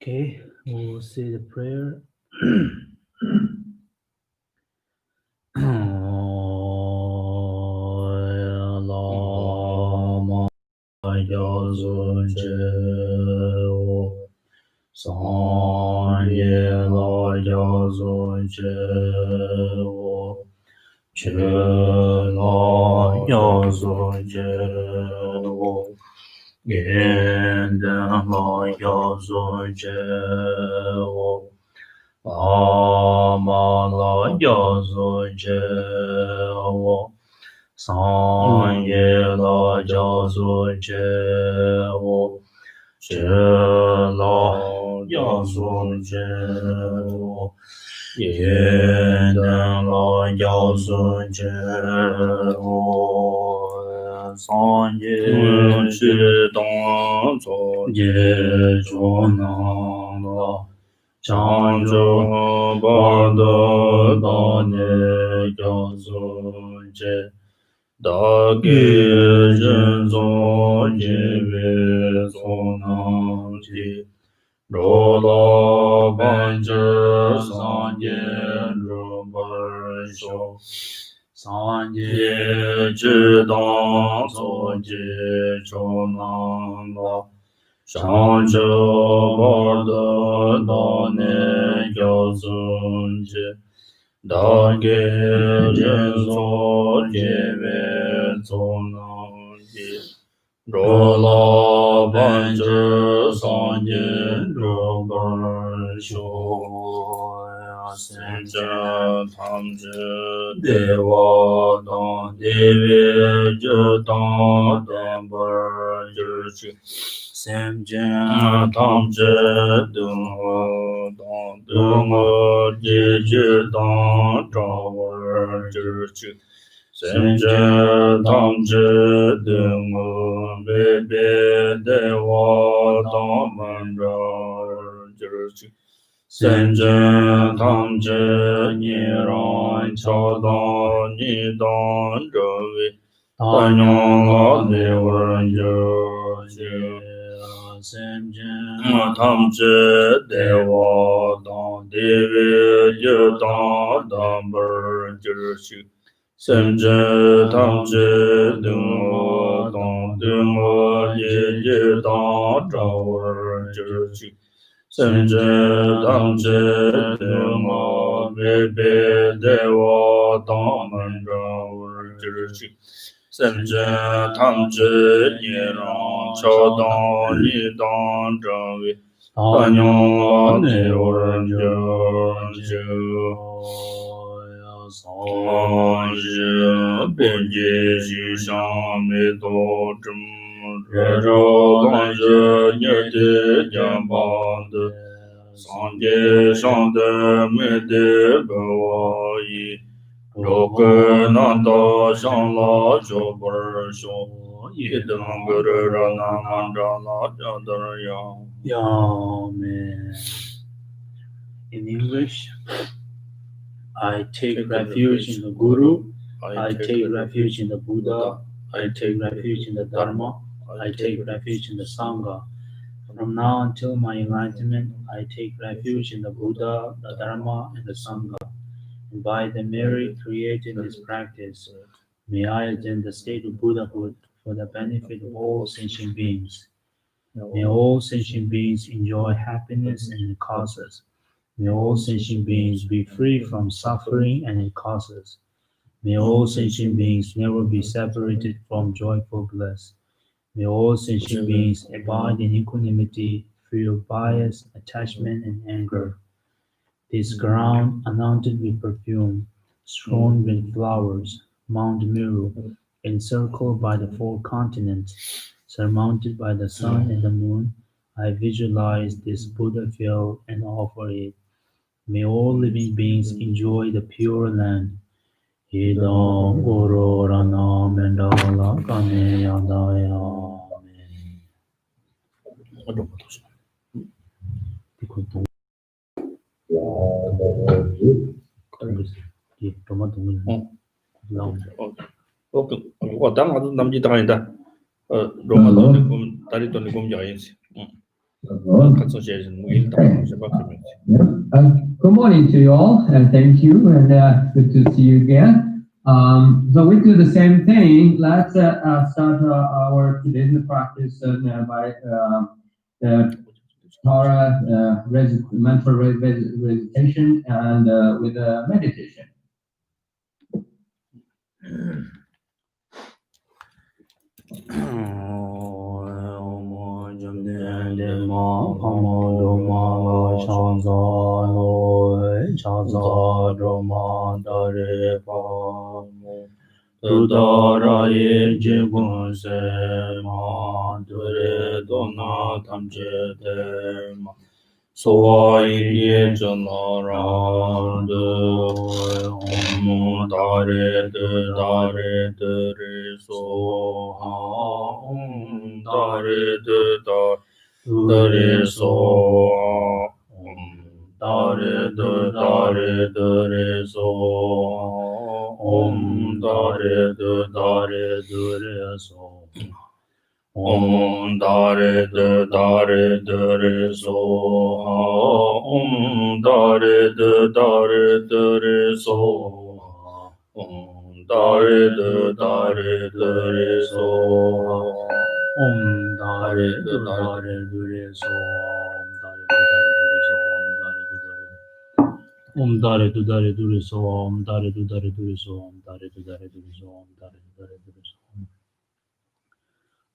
Okay, we'll say the prayer. Lama yazunje sanye la yazunje che la yazunje genden la yazunje lama la yazunje sanye la yazunje che la yazunje yenden la yazunje sanye shi dong zo ye zhuo nang la chang zhou ba de da ne yazunje da ge zhen zong ye wei zong nang ji ro la ban zhi san ye ru bai xiu san ye zhi dang zo ji zhou nang la shang zhou ba de da ne yazunje da ge zhen zong ye wei zong nang ji ro la ban zhi san ye ru bai xiu sen zhen tam zhi de wa dang de wei zhi dang dan bai zhi qi sem zhen tam zhi deng wa dang deng wa ji zhi dang zhang bai zhi qi sem zhen tam zhi deng wa bei bei de wa dang man zhang zhi qi sen zhen tam zhi ni ran qiao dang ni dang zhe wei dan yang la de wen zhe xie sen zhen tam zhi de wa dang de wei zhi dang dan bai zhi qi sen zhen tam zhi deng wa dang deng wa ye zhi dang zhao wen zhi qi sen zhen tam zhi deng wa bei bei de wa dang man zhang wen zhi qi sen zhen tam zhi ni ran qiao dang ni dang zhe wei dan yang la de wen zhe xie san shi ben jie xi shang mei dou zhen re zhou lan zhe nie de jian ban de san jie shang de mei de be wa yi ro ge nan da shang la zhou bai xiu yi deng ge re ra na man zhang la jiao de yang Amen. In English, I take refuge in the Guru, I take refuge in the Buddha, I take refuge in the Dharma, I take refuge in the Sangha. From now until my enlightenment, I take refuge in the Buddha, the Dharma, and the Sangha. And by the merit created in this practice, may I attain the state of Buddhahood for the benefit of all sentient beings. May all sentient beings enjoy happiness and its causes. May all sentient beings be free from suffering and its causes. May all sentient beings never be separated from joyful bliss. May all sentient beings abide in equanimity, free of bias, attachment, and anger. This ground, anointed with perfume, strewn with flowers, Mount Meru, encircled by the four continents, surmounted by the sun and the moon, I visualize this Buddha field and offer it. May all living beings enjoy the pure land. Idam Guru Rana Mendala Kane Yadaya. Aduh, putus. Di rumah tunggu. Oh, tama tu namji tangan ita. Roma tadi tu nikum jain si. Katso jain mungkin tangan siapa kami. Good morning to you all, and thank you, and good to see you again. So we do the same thing. Let's start our today's practice by the Torah mental recitation and with meditation. Tudara ye jigun se ma dure dona tamche te ma soa ye jana om dare de re so ha om dare de re so ha om dare de re so Om Dare Dure So Om Dare Dure So Om Dare Dure So Om Dare Dure So Om Dare Dure So Om Dare Dure So Om Dare Dure So Om Dare Dure So Om Dare Dure So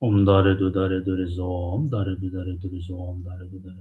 Om Dare Dure So Om Dare Dure So Om Dare Dure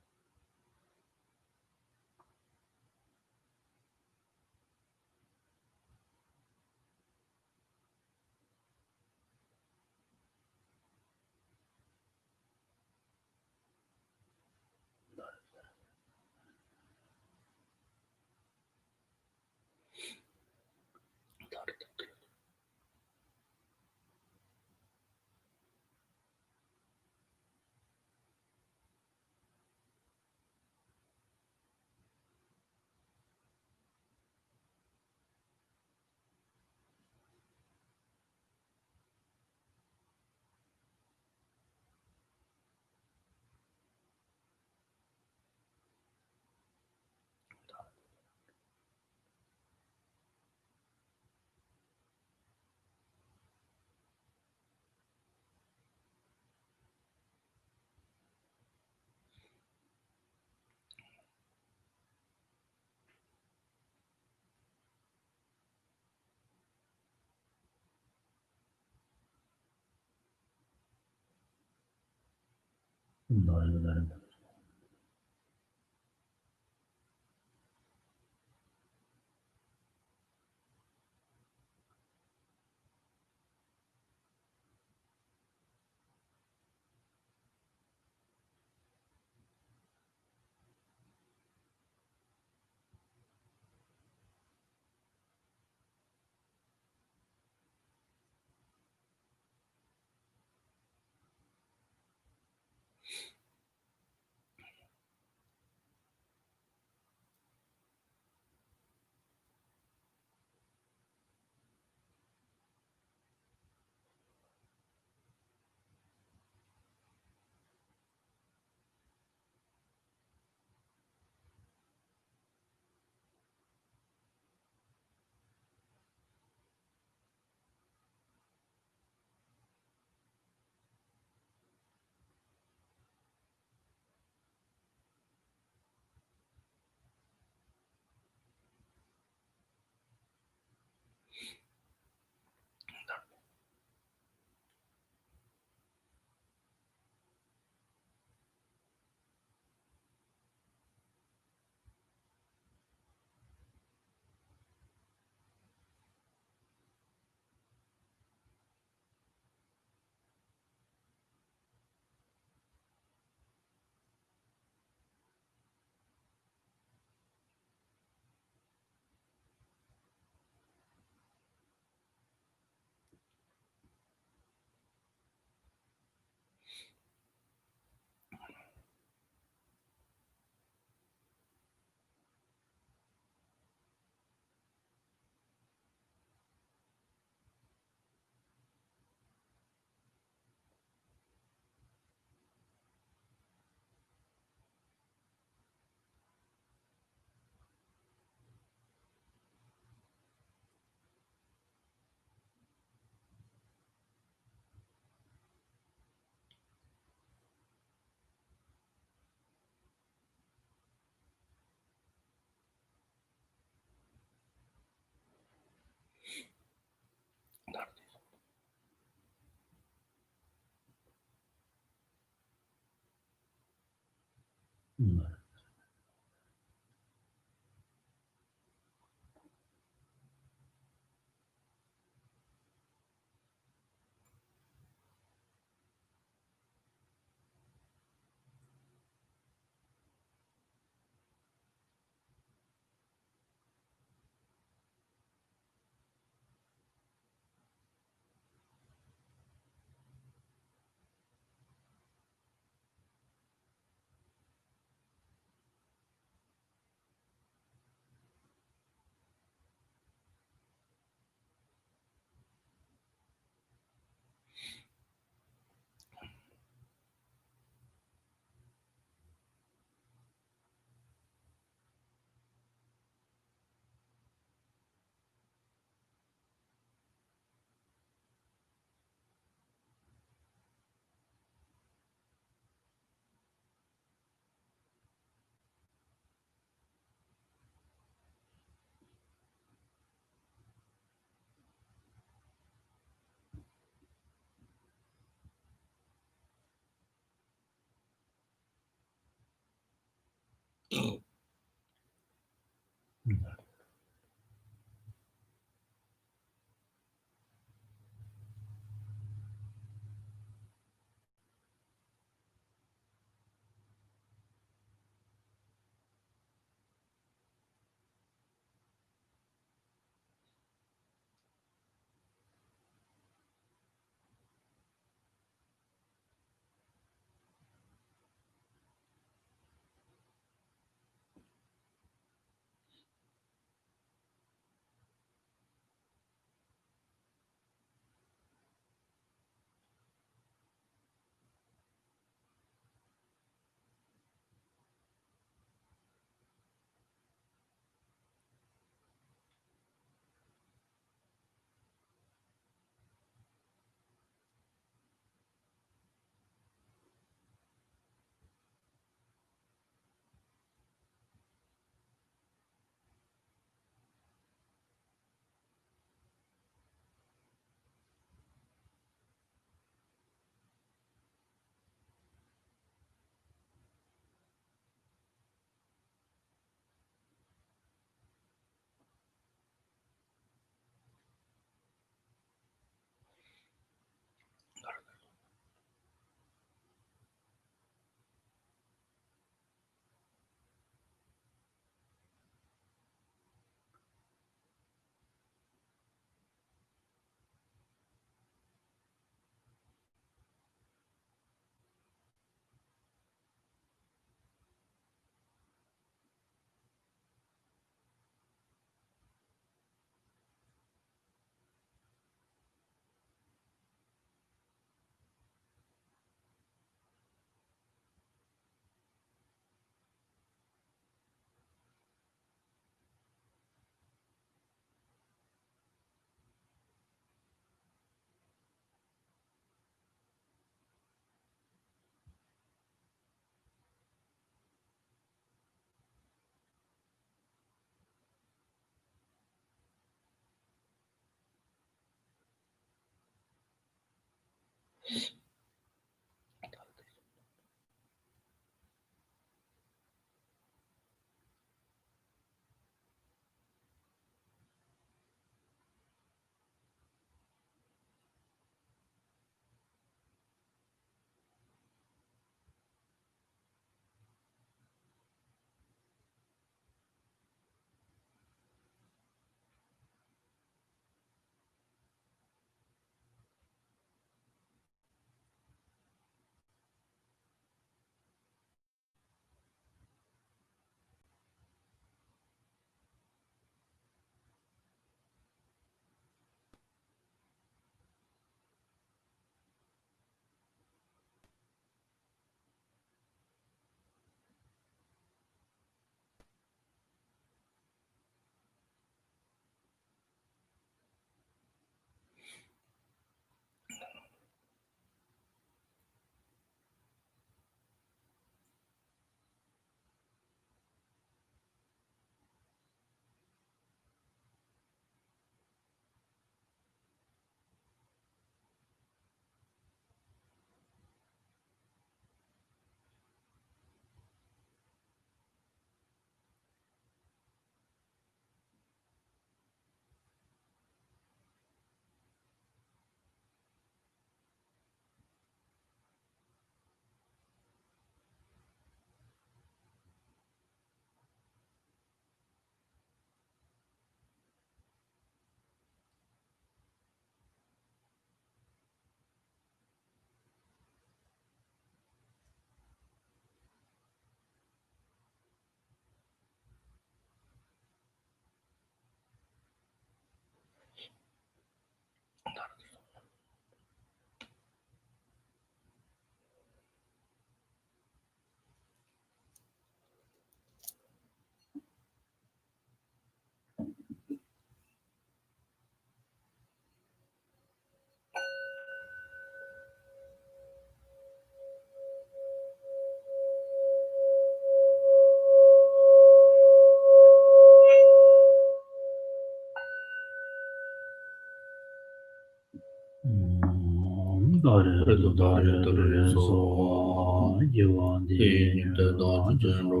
Dare du dare du re so yiwan di nyue ma ju so ma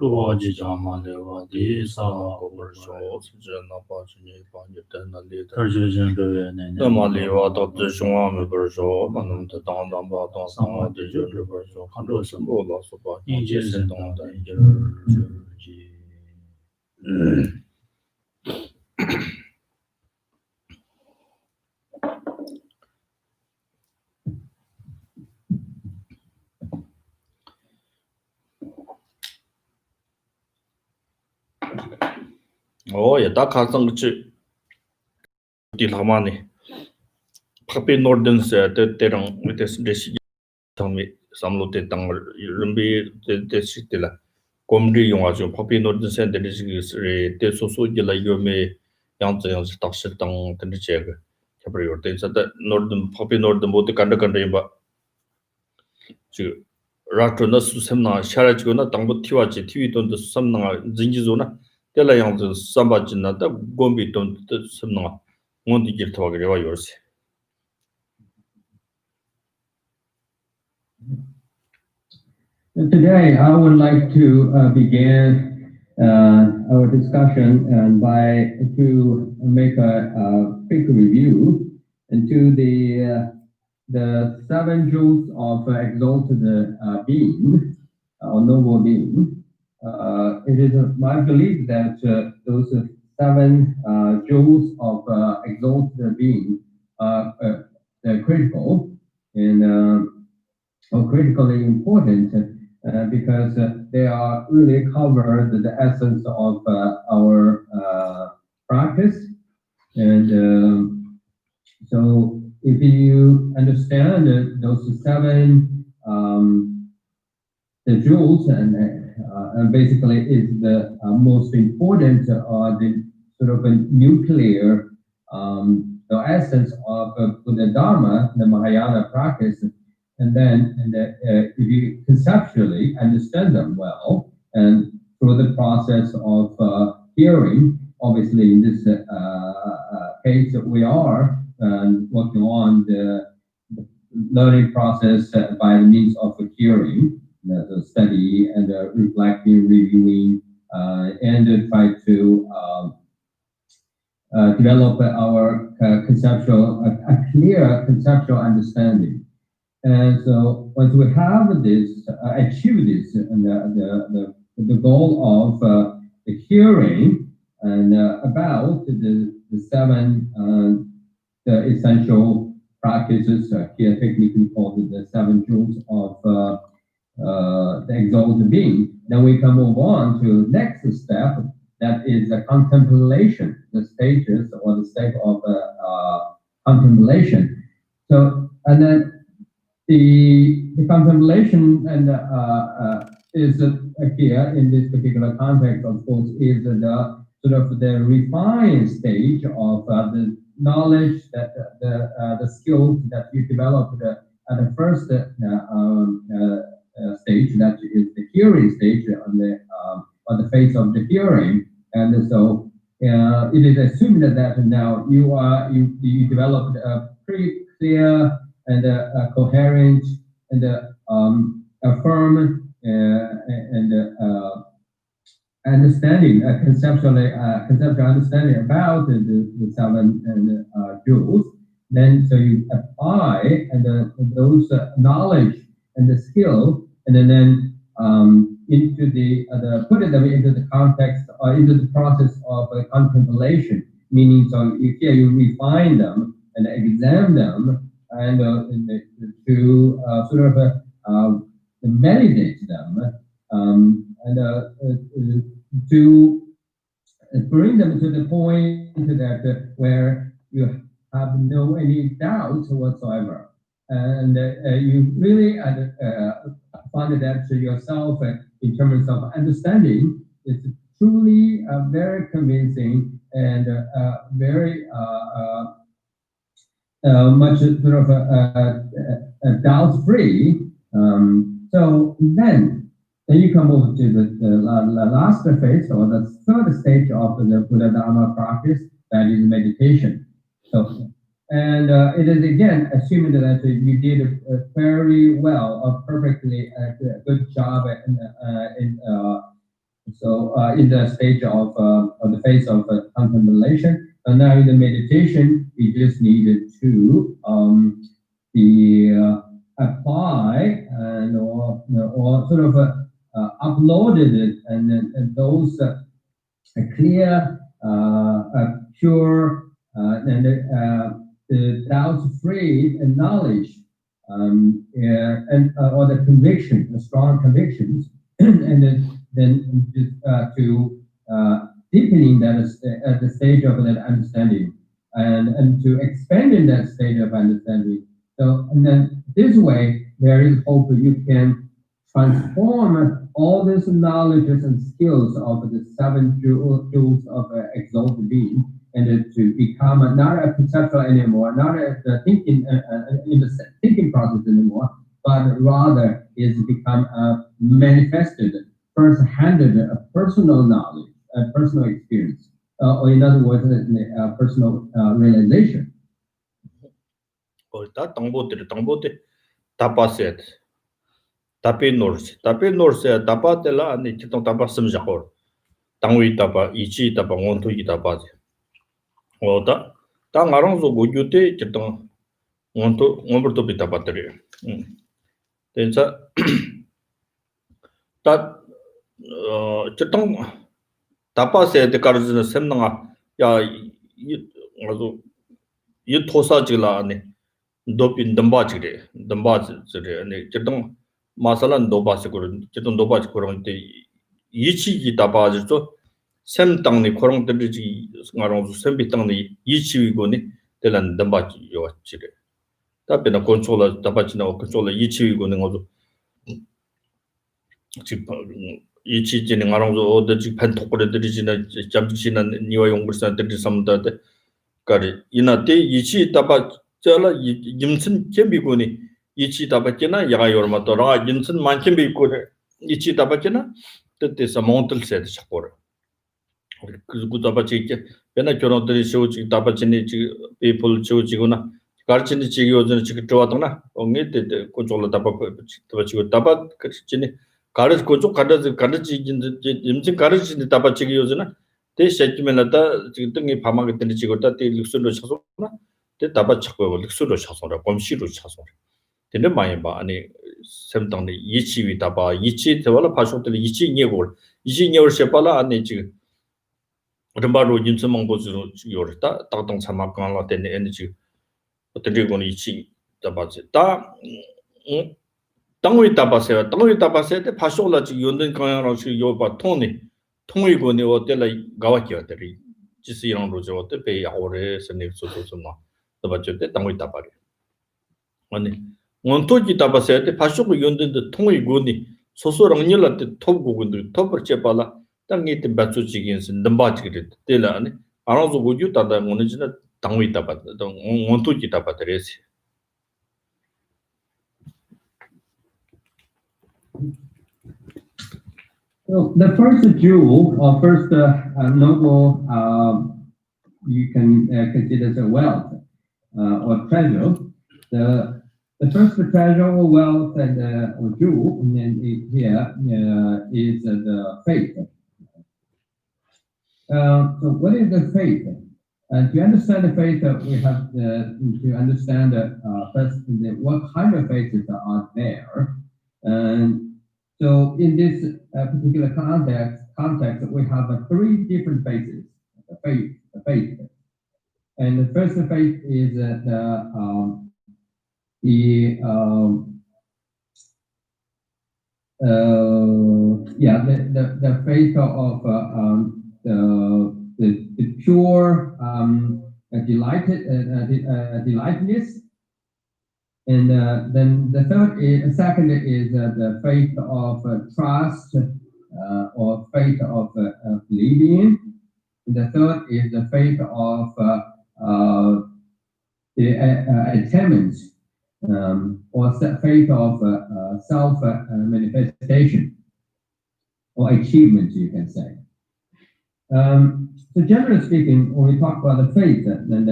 ruwa ji jama le wa di sa ko par so tar ju jen do ye ne ne ma li wa ta de shong wa me par so ma num ta dang dang ba dang sa ma de ju de par so kan ro sam bo la so ba yin je sen sen dong da da de ju ji ya ta ka sang chi di la ma ni pa pe norden se te rang with this dish tang mi sam lo te tang rum bi te si te la kom ri yong a jo pa pe norden se de re te so so ji la yo me yang zhe ta shi tang de che ge ke par yo te sa de norden pa pe norden bo te kan de ba ji ra to na su sem na sha ra ji na dang bo ti wa ji ti wi don de sam na jin ji zo na te la yang zhe sam ba jin na da gom bi don de sam na ngon di ji to ge wa yo se Today, I would like to begin our discussion and by to make a quick review into the 7 jewels of exalted being or noble being. It is my belief that those 7 jewels of exalted being are critical and or critically important because they are really cover the essence of our practice. And so if you understand those 7 the jewels and basically is the most important the sort of a nuclear the essence of Buddha Dharma, the Mahayana practice, and then if you conceptually understand them well, and through the process of hearing, obviously in this case we are working on the learning process by the means of hearing, the study and reflecting, reviewing, and try to develop our conceptual, a clear conceptual understanding. And so once we have this, achieve this, and the goal of the hearing and about the 7 the essential practices, here technically called the 7 jewels of the exalted being, then we can move on to the next step, that is the contemplation, the stages or the state of contemplation. So, and then the contemplation and is here in this particular context, of course, is the sort of the refined stage of the knowledge that the skills that you developed at the first stage, that is the hearing stage on the face of the hearing, and so it is assumed that now you developed a pretty clear and coherent and affirm and understanding, conceptual understanding about the 7 jewels. Then so you apply and those knowledge and the skill, and then into the put them into the context or into the process of contemplation. Meaning, so here you refine them and examine them and to sort of meditate them and to bring them to the point that where you have no any doubts whatsoever, and you really find that to yourself in terms of understanding. It's truly very convincing and very much sort of doubt-free. So then you can move to the last phase or the third stage of the Buddha Dharma practice, that is meditation. So And it is again assuming that you did very well, perfectly good job in the stage of the phase of contemplation. And now in the meditation, you just needed to be apply or sort of uploaded it and those clear, pure, and the doubts-free knowledge, and or the conviction, the strong convictions, and then to deepening that at the stage of that understanding, and to expand in that stage of understanding. So, and then this way, there is hope that you can transform all these knowledges and skills of the seven jewels of exalted being, and to become not a conceptual anymore, not a thinking in the thinking process anymore, but rather is become a manifested, first-handed, personal knowledge, a personal experience, or in other words, a personal realization. 다 당보들 다파셋 다페노르스 다파텔라 아니 치통 다파스미자고 당위 다파 이치 다파 원토이 다파지 오다 당아랑소 고유테 치통 원토 원버토 비타파트리 된자 다 치통 다파셋 가르즈는 셈나가 야이 아주 이 토사지라 아니 도핀 덤바지래 아니 제동 마살란 도바스고르 제동 도바스고르한테 이치기 다바지도 셈땅니 코롱들지 ngaronzu 셈비땅니 이치위고니 델란 덤바지 요치래 답변은 컨트롤 다바지나 컨트롤 이치위고는 어도 지 이치지는 ngaronzu 어디 판톡거들지나 잠시는 니와 용불산들이 삼다데 가리 이나데 이치 다바 저라 임슨 켐비고니 이치 다바케나 야가 요르마도라 임슨 만켐비고 이치 다바케나 뜻에서 몬틀 세드 샤포르 그 다바치게 베나 결혼들이 쇼지 다바치니 지 people 쇼지구나 가르치니 지기 요즘 지기 좋아도나 옹게데 고졸라 다바치고 다바 그치니 가르치 고조 가르치 임슨 가르치니 다바치기 요즘나 대 세트면다 지금 등이 밤하게 되는 지고다 대 릭스로 쳐서나 대 다바 찾고 릭스로 쳐서라 범시로 쳐서 근데 많이 봐 아니 샘당의 이치위 다바 이치 대발라 파쇼들 이치 녀골 셰발라 아니 지금 름바로 인스망 보즈로 요르다 따당 참아간라 되는 에너지 어떻게 거는 이치 다바지 다 당위 다바세요 당위 다바세 때 파쇼라 지 연된 강양으로 요바 통이 통일군이 어때라 가와키어들이 지스이랑 로저 어때 배 야오레 선입소소소나 더바저때 당위 다바리 아니 원토지 다바세 때 파쇼고 연된데 통일군이 소소랑 일한테 톱고군들 톱을 제발라 땅이 때 받수지긴스 넘바지게 때라 아니 알아서 고주 다다 원지나 당위 다바 원토지 다바들에시 So the first jewel, or first noble, you can consider as a wealth or treasure. The first treasure or wealth and or jewel, and then here is the faith. So what is the faith? To understand the faith, we have to understand first what kind of faiths are there. And so in this particular context, we have three different phases. The faith, and the first faith is the faith of the pure delightness. And then the second is the faith of trust or faith of believing. And the third is the faith of the attainment or faith of self manifestation or achievement, you can say. So generally speaking, when we talk about the faith, then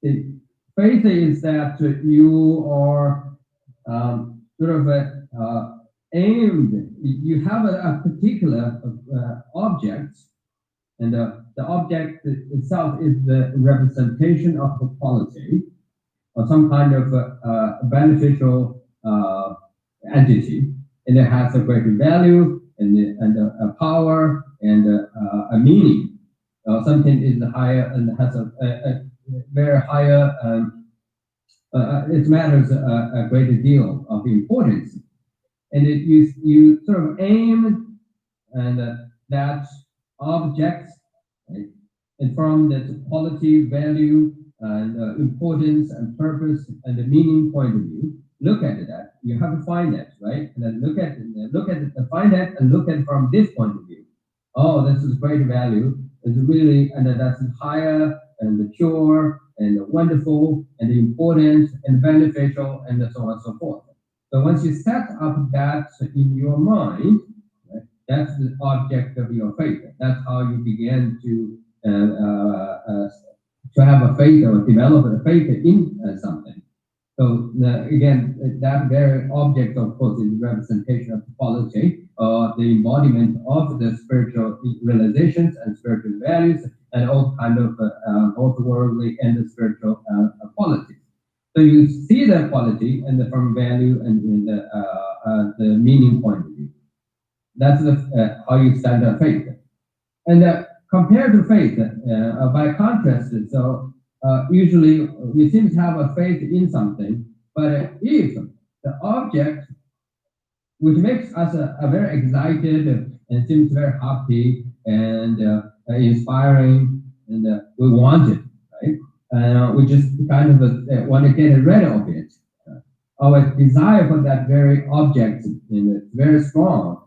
the faith is that you are sort of aimed, you have a particular object, and the object itself is the representation of the quality or some kind of beneficial entity, and it has a greater value and a power and a meaning. Something is higher and has a very higher, it matters a greater deal of importance. And you sort of aim and that object, right? And from the quality, value, and importance and purpose and the meaning point of view, look at that. You have to find that, right? And then look at it, find that, and look at it from this point of view. Oh, this is great value. It's really, and that's higher and the pure and the wonderful and the important and beneficial and so on and so forth. So once you set up that in your mind, right, that's the object of your faith. That's how you begin to have a faith or develop a faith in something. So again, that very object, of course, is representation of quality, the embodiment of the spiritual realizations and spiritual values, and all kind of both worldly and the spiritual qualities. So you see the quality and from value and in the meaning point of view. That's how you stand up faith. And compared to faith, by contrast, so usually we seem to have a faith in something, but if the object, which makes us very excited and seems very happy and inspiring, and we want it, right? We just kind of want to get rid of it. Our desire for that very object is very strong.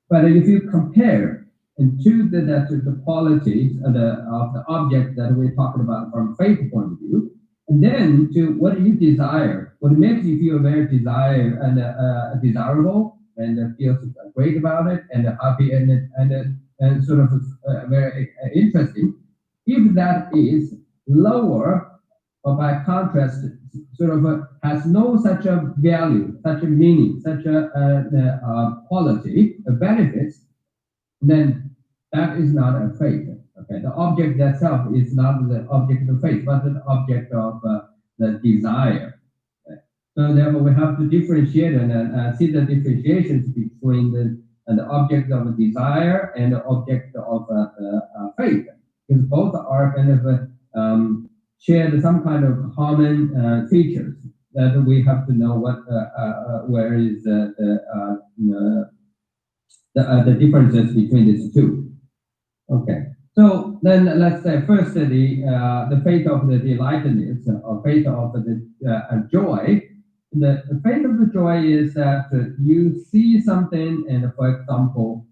But if you compare and to the qualities of the object that we're talking about from faith point of view, and then to what you desire, what makes you feel very desire and desirable and feels great about it and happy and sort of very interesting. If that is lower, or by contrast, sort of has no such a value, such a meaning, such a quality, a benefits, then that is not a faith. Okay, the object itself is not the object of faith, but the object of the desire. Okay? So therefore, we have to differentiate and see the differentiations between the object of desire and the object of faith, because both are kind of share some kind of common features that we have to know what where is the differences between these two. Okay, so then let's say first the faith of the delightedness or faith of the joy. The faith of the joy is that you see something, and for example,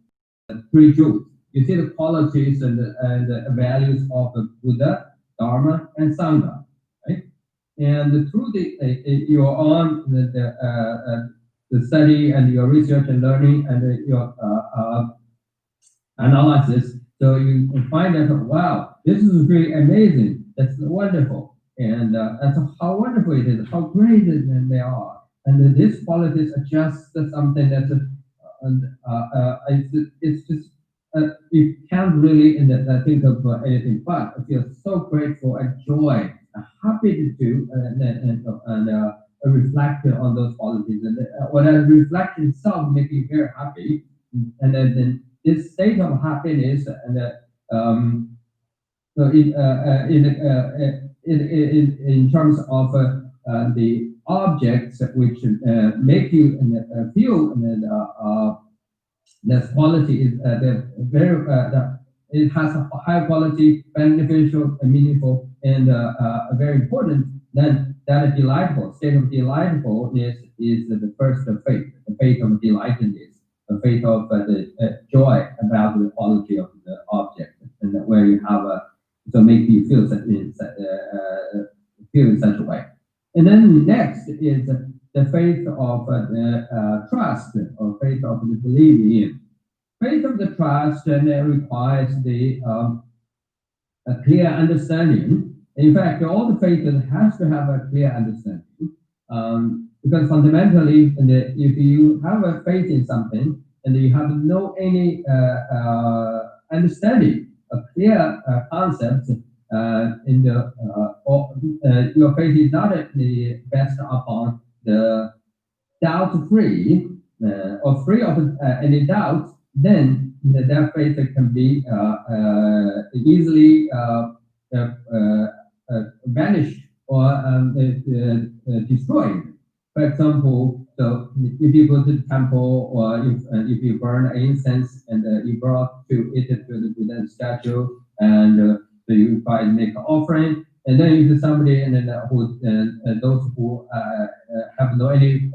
three jewels. You see the qualities and the values of the Buddha, Dharma, and Sangha, right? And through you're on the study and your research and learning and your analysis, so you find that, wow, this is really amazing. That's wonderful, and that's how wonderful it is, how great they are, and these qualities are just something that's it's just. You can't really think of anything but I feel so grateful and joy, happy to do and reflect on those qualities. And when I reflect itself, makes me very happy. And then this state of happiness and so in terms of the objects which make you feel this quality is it has a high quality, beneficial, and meaningful, and very important. Then that delightful state of delightfulness is the first faith, the faith of delightedness, the faith of the joy about the quality of the object, and where you have to make you feel in such a way. And then next is the faith of the trust, or faith of the believing. Faith of the trust requires the a clear understanding In fact, all the faith has to have a clear understanding. Because fundamentally, if you have a faith in something and you have no any understanding, a clear concept in the or, your faith is not based upon the doubt-free or free of any doubt, then that faith can be easily vanished or destroyed. For example, so if you go to the temple or if you burn incense and you brought to it to the Buddha statue and so you try to make an offering, and then if somebody and then who those who have no any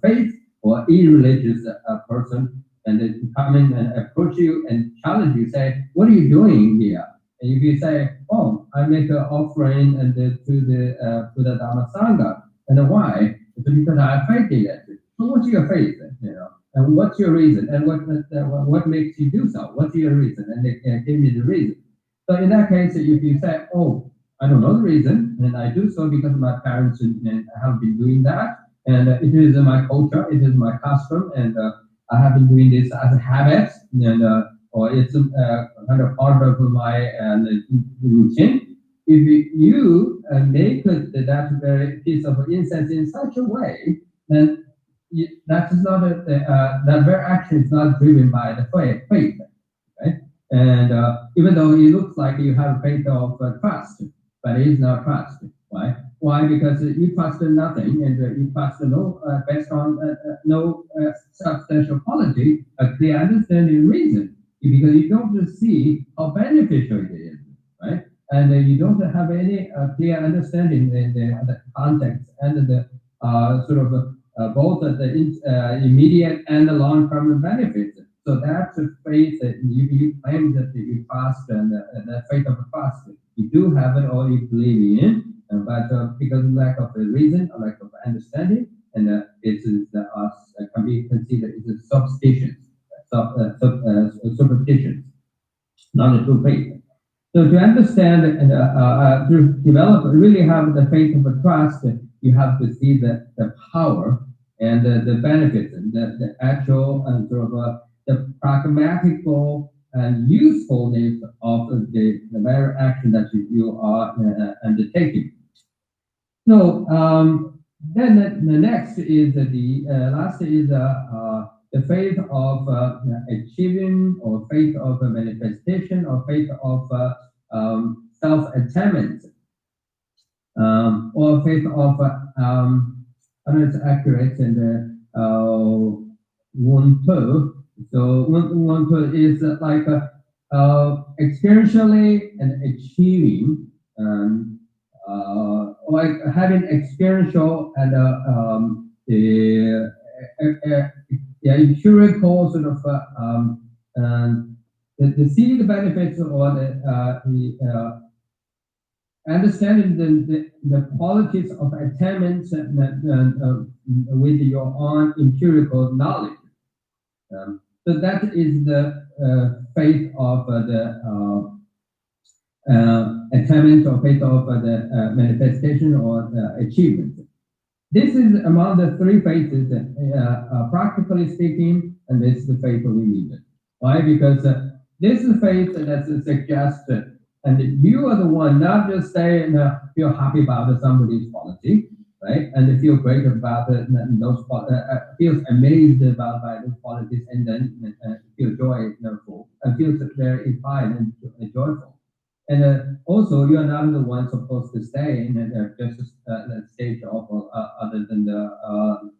faith or irreligious person, and then come in and approach you and challenge you, say, "What are you doing here?" And if you say, "Oh, I make an offering and to the Dhamma Sangha," and why? It's because I have faith in it. So what's your faith? And what's your reason? And what makes you do so? What's your reason? And they can give me the reason. So in that case, if you say, "Oh, I don't know the reason, and I do so because my parents have been doing that, and it is my culture, it is my custom, and I have been doing this as a habit, and or it's kind of part of my routine." If you make that very piece of incense in such a way, then that is not that very action is not driven by the faith, right? And even though it looks like you have faith of trust, but it is not trust. Why? Why? Because you trust in nothing, and you trust no based on no substantial quality, a clear understanding reason, because you don't see how beneficial it is, right? And you don't have any clear understanding in the context and the sort of both the immediate and the long-term benefits. So that's a faith that you claim that you trust and the faith of trust. You do have it or you believe in, but because of lack of reason or lack of understanding, and it is can be considered as a superstition, superstitions, not a true faith. So to understand and to develop, really have the faith of a trust, you have to see the power and the benefits and the actual and sort of the pragmatical and usefulness of the very action that you are undertaking. So then the next is the last is the faith of achieving, or faith of manifestation, or faith of self-attainment, or faith of I don't know if it's accurate, and Wuntu. So Wuntu is like experientially and achieving, like having experiential and empirical sort of the see the benefits or the understanding the qualities of attainment with your own empirical knowledge. So that is the faith of the attainment, or faith of the manifestation or achievement. This is among the three faiths, practically speaking, and this is the faith we need. Why? Because this is faith that suggests, and you are the one, not just say and feel happy about somebody's quality, right? And feel great about those feels amazed about by those qualities, and then feel joyful, and feels very inspired and joyful. And also, you are not the one supposed to stay in just the stage of other than the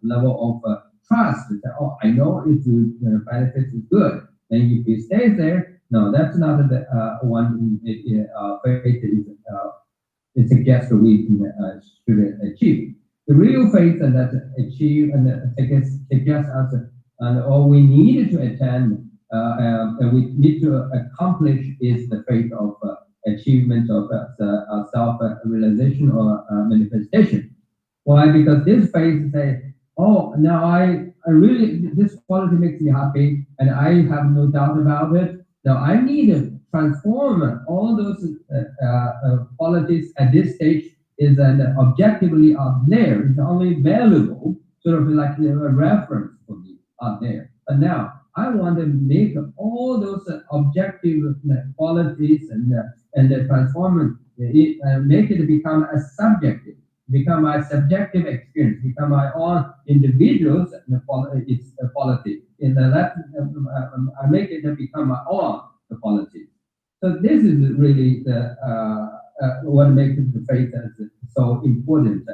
level of trust. That, oh, I know it's benefits is good. Then if you stay there, no, that's not the one faith is it suggests we should achieve. The real faith that achieve and suggests us and all we need to attend and we need to accomplish is the faith of achievement of self-realization or manifestation. Why? Because this faith say, oh, now I really, this quality makes me happy, and I have no doubt about it. Now I need to transform all those qualities at this stage is an objectively up there. It's only valuable, sort of like a reference for me up there. But now I want to make all those objective qualities and transform it, make it become a subjective, become my subjective experience, become my own individual's its quality. In that, I make it become my own quality. So this is really the what makes the faith so important,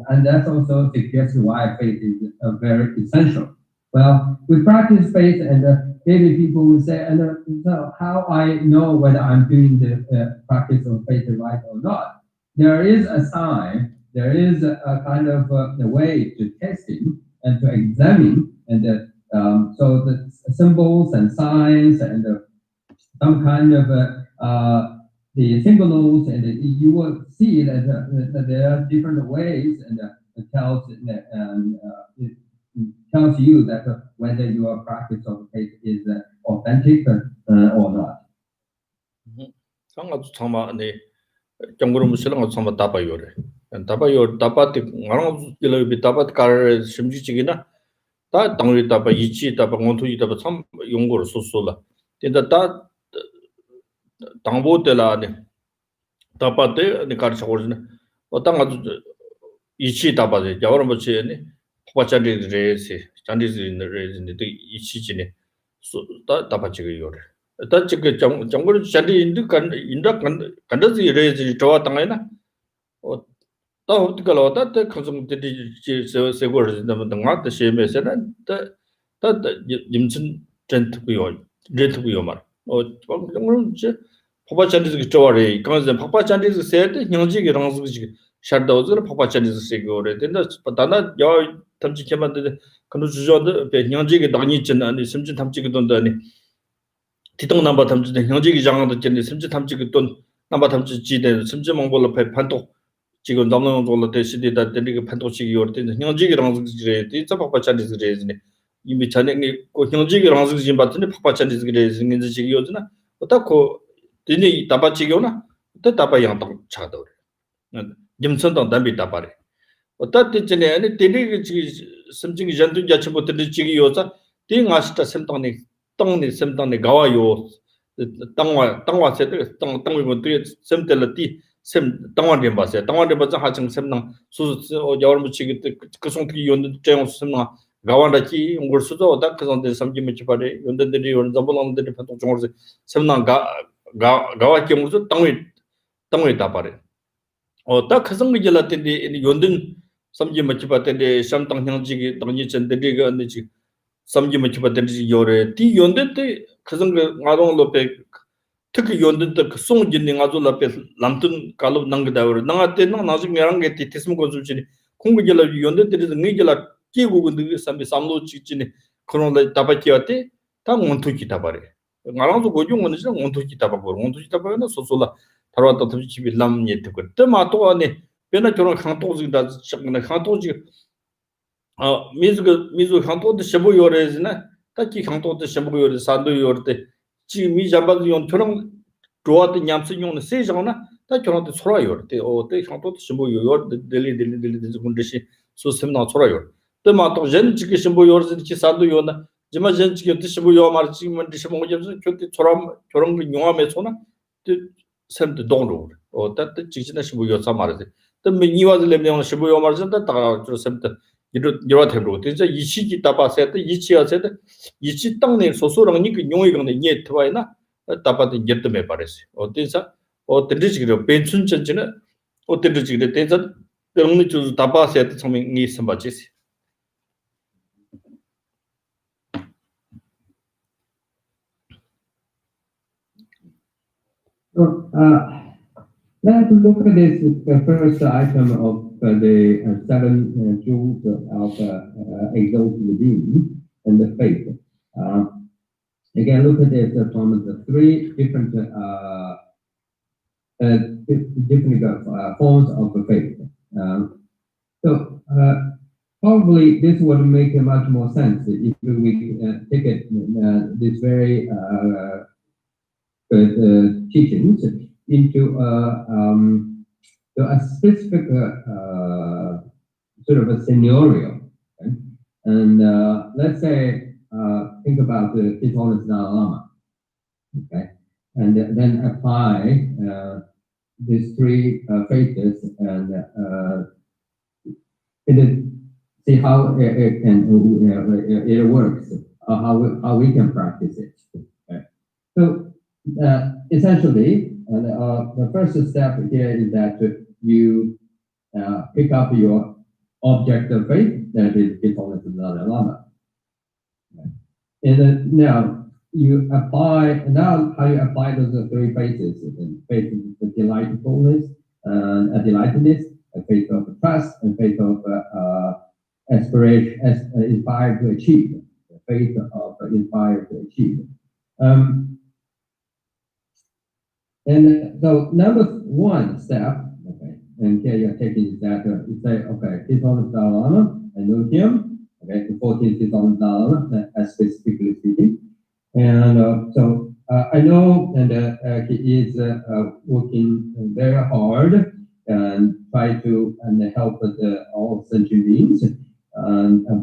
and that also suggests why faith is very essential. Well, we practice faith, and maybe people will say, and so how I know whether I'm doing the practice of faith right or not? There is a sign, there is a kind of a way to testing and to examine, and so the symbols and signs and some kind of the symbols, and you will see that there are different ways, and it tells you that whether your practice of faith is authentic or not. 상가도 참아 네 정그럼 실랑도 참아 답아요래. 답아티 나랑 길어비 답아티 가르 심지지기나 다 당리 답아 이치 답아 원투이 답아 참 용거를 소소라. 근데 다 당보텔라네 답아테 네 가르쳐 버리네. 어떤 아주 이치 답아제 야ವ런 버치네. 포바찬디 레시 잔디지 레지네 이치지네. 다 답아지고 요래. 다 지금 정글 잔디 인도 간다지 레지 좋아 당이나 다 어떻게 하다 때 컨섬들이 세고를 넘는다 다 시메세나 다 임신 전투고요 레트고요 말 정글 이제 포바찬디 좋아래 그래서 포바찬디 세트 형지기 랑스기 샤도즈를 포바찬디 세고래 된다 다나 여 탐지 개만데 그노 주저도 형지기 당이 있잖아 심지 탐지기 돈다니 디동 넘버 탐지 형지기 장도 전에 심지 탐지기 돈 넘버 탐지 지대 심지 몽골로 판도 지금 남는 걸로 대시디다 되게 판도식이 요때 형지기랑 그래 진짜 바빠찬디스 그래지네 이미 전에 그 형지기랑 지금 봤더니 바빠찬디스 그래지 이제 지금 요즈나 어떻고 되니 답아지고나 또 답아양 또 차도 김선동 담비 답아래 어떻게 전에 아니 되게 심증이 전도 자체 못 되는 지금 요자 띵아스타 샘동네 땅네 샘동네 가와요 땅와 세들 땅을 못 되게 샘텔라티 샘 땅원에 봐서 땅원에 봐서 하청 샘나 수수 여러분 지금 그 송기 연도 제용 샘나 가와다치 옹걸 수도 어다 그선데 삼기면 지바래 연도들이 연 잡을랑들이 판통 중으로 샘나 가와께 무슨 땅에 답아래 어다 그성기 jel라텐데 연든 삼기면 지바텐데 샴땅 형지기 땅이 전데리가 안지 삼기면 지바텐데 요래 디 연데 그성그 가동로페 특히 연든도 그 송진ning 아주 앞에 람튼 칼로 남겨다वर 나한테는 나중 내랑게 티스무 고줄지니 공부jel라 연든들이 니jel라 끼고근데 삼비 삼로 지지니 그런 데 답아지었대 다 원투기 답아래 나랑도 고중은 진짜 원투기 답아버 원투기 답아는 소소라 다루었다 집이 남예 듣고 때마도 안에 변화 저런 강도지다 작나 강도지 미주 강도도 셔보 요래지나 딱히 강도도 셔보 요래 산도 요래 지금 이 잡아도 용 저런 좋아도 냠스 용은 세잖아 다 저런데 소라요 때 어때 강도도 셔보 요 델리 군데시 소sem나 소라요 때마도 젠지기 셔보 요르지 산도 요나 지마 젠지기 셔보 요 말지만 셔보 요르지 저때 저런 거 용함에 소나 샘도 동로 어때 지지나 셔보 요 사마르데 또 미니와들 레면 셔보 요 말진다 다 sem도 이러 되고 진짜 이 시기 답아서 이치야서 이치 땅내 소소랑 니 용이 건데 니 트와이나 답아도 getme parece 어때서 어때지기로 벤춘 전진은 어때지기로 대자 때문에 주 답아서 처음에 니 선바지시 Let's look at this first item of the seven jewels of exalted being and the faith. Again, look at this from the three different forms of the faith. So probably this would make much more sense if we take it this very teachings into to a specific sort of a scenario. Okay? And let's say, think about the His Holiness Dalai Lama, okay? And then apply these three faiths and see how it can it works, how we can practice it. Okay? So essentially, the first step here is that you pick up your object of faith, that is His Holiness Dalai Lama. Okay? And now you apply, now how you apply those three faiths: faith of delightfulness, a delightedness, a faith of trust, and faith of aspiration, inspired to achieve, the faith of inspired to achieve. And so number one step, okay, and here you're taking that, you say, okay, His Holiness Dalai Lama, I know him, okay, the 14th His Holiness Dalai Lama, specifically speaking. And so I know, and he is working very hard and try to help all sentient beings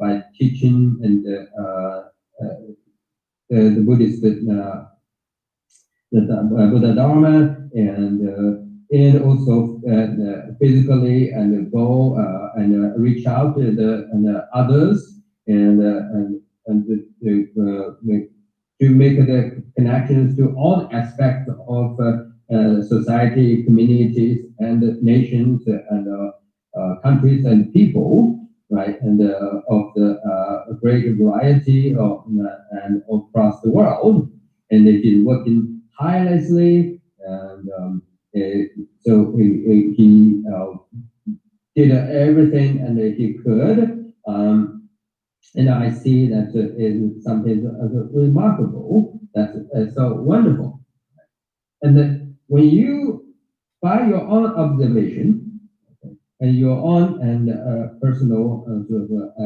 by teaching and the Buddhist the Buddha Dharma, and also physically and go and reach out to the others and to make the connections to all aspects of society, communities, and nations, and countries and people, right? And of the great variety of and across the world, and they've been working tirelessly, and so he did everything and he could. And I see that is something remarkable. That's so wonderful. And then when you, by your own observation, okay, and your own and personal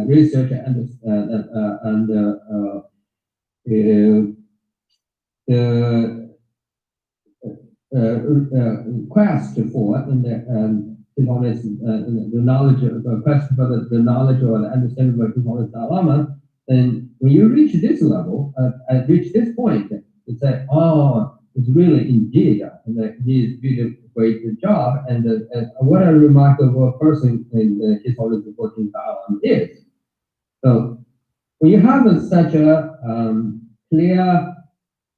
research and the quest for His Holiness, the knowledge of the quest for the knowledge or the understanding of His Holiness Dalai Lama, then when you reach this level, reach this point, you say, oh, it's really indeed, he did a great job, and what a remarkable person His Holiness the 14th Dalai Lama is. So when you have such a clear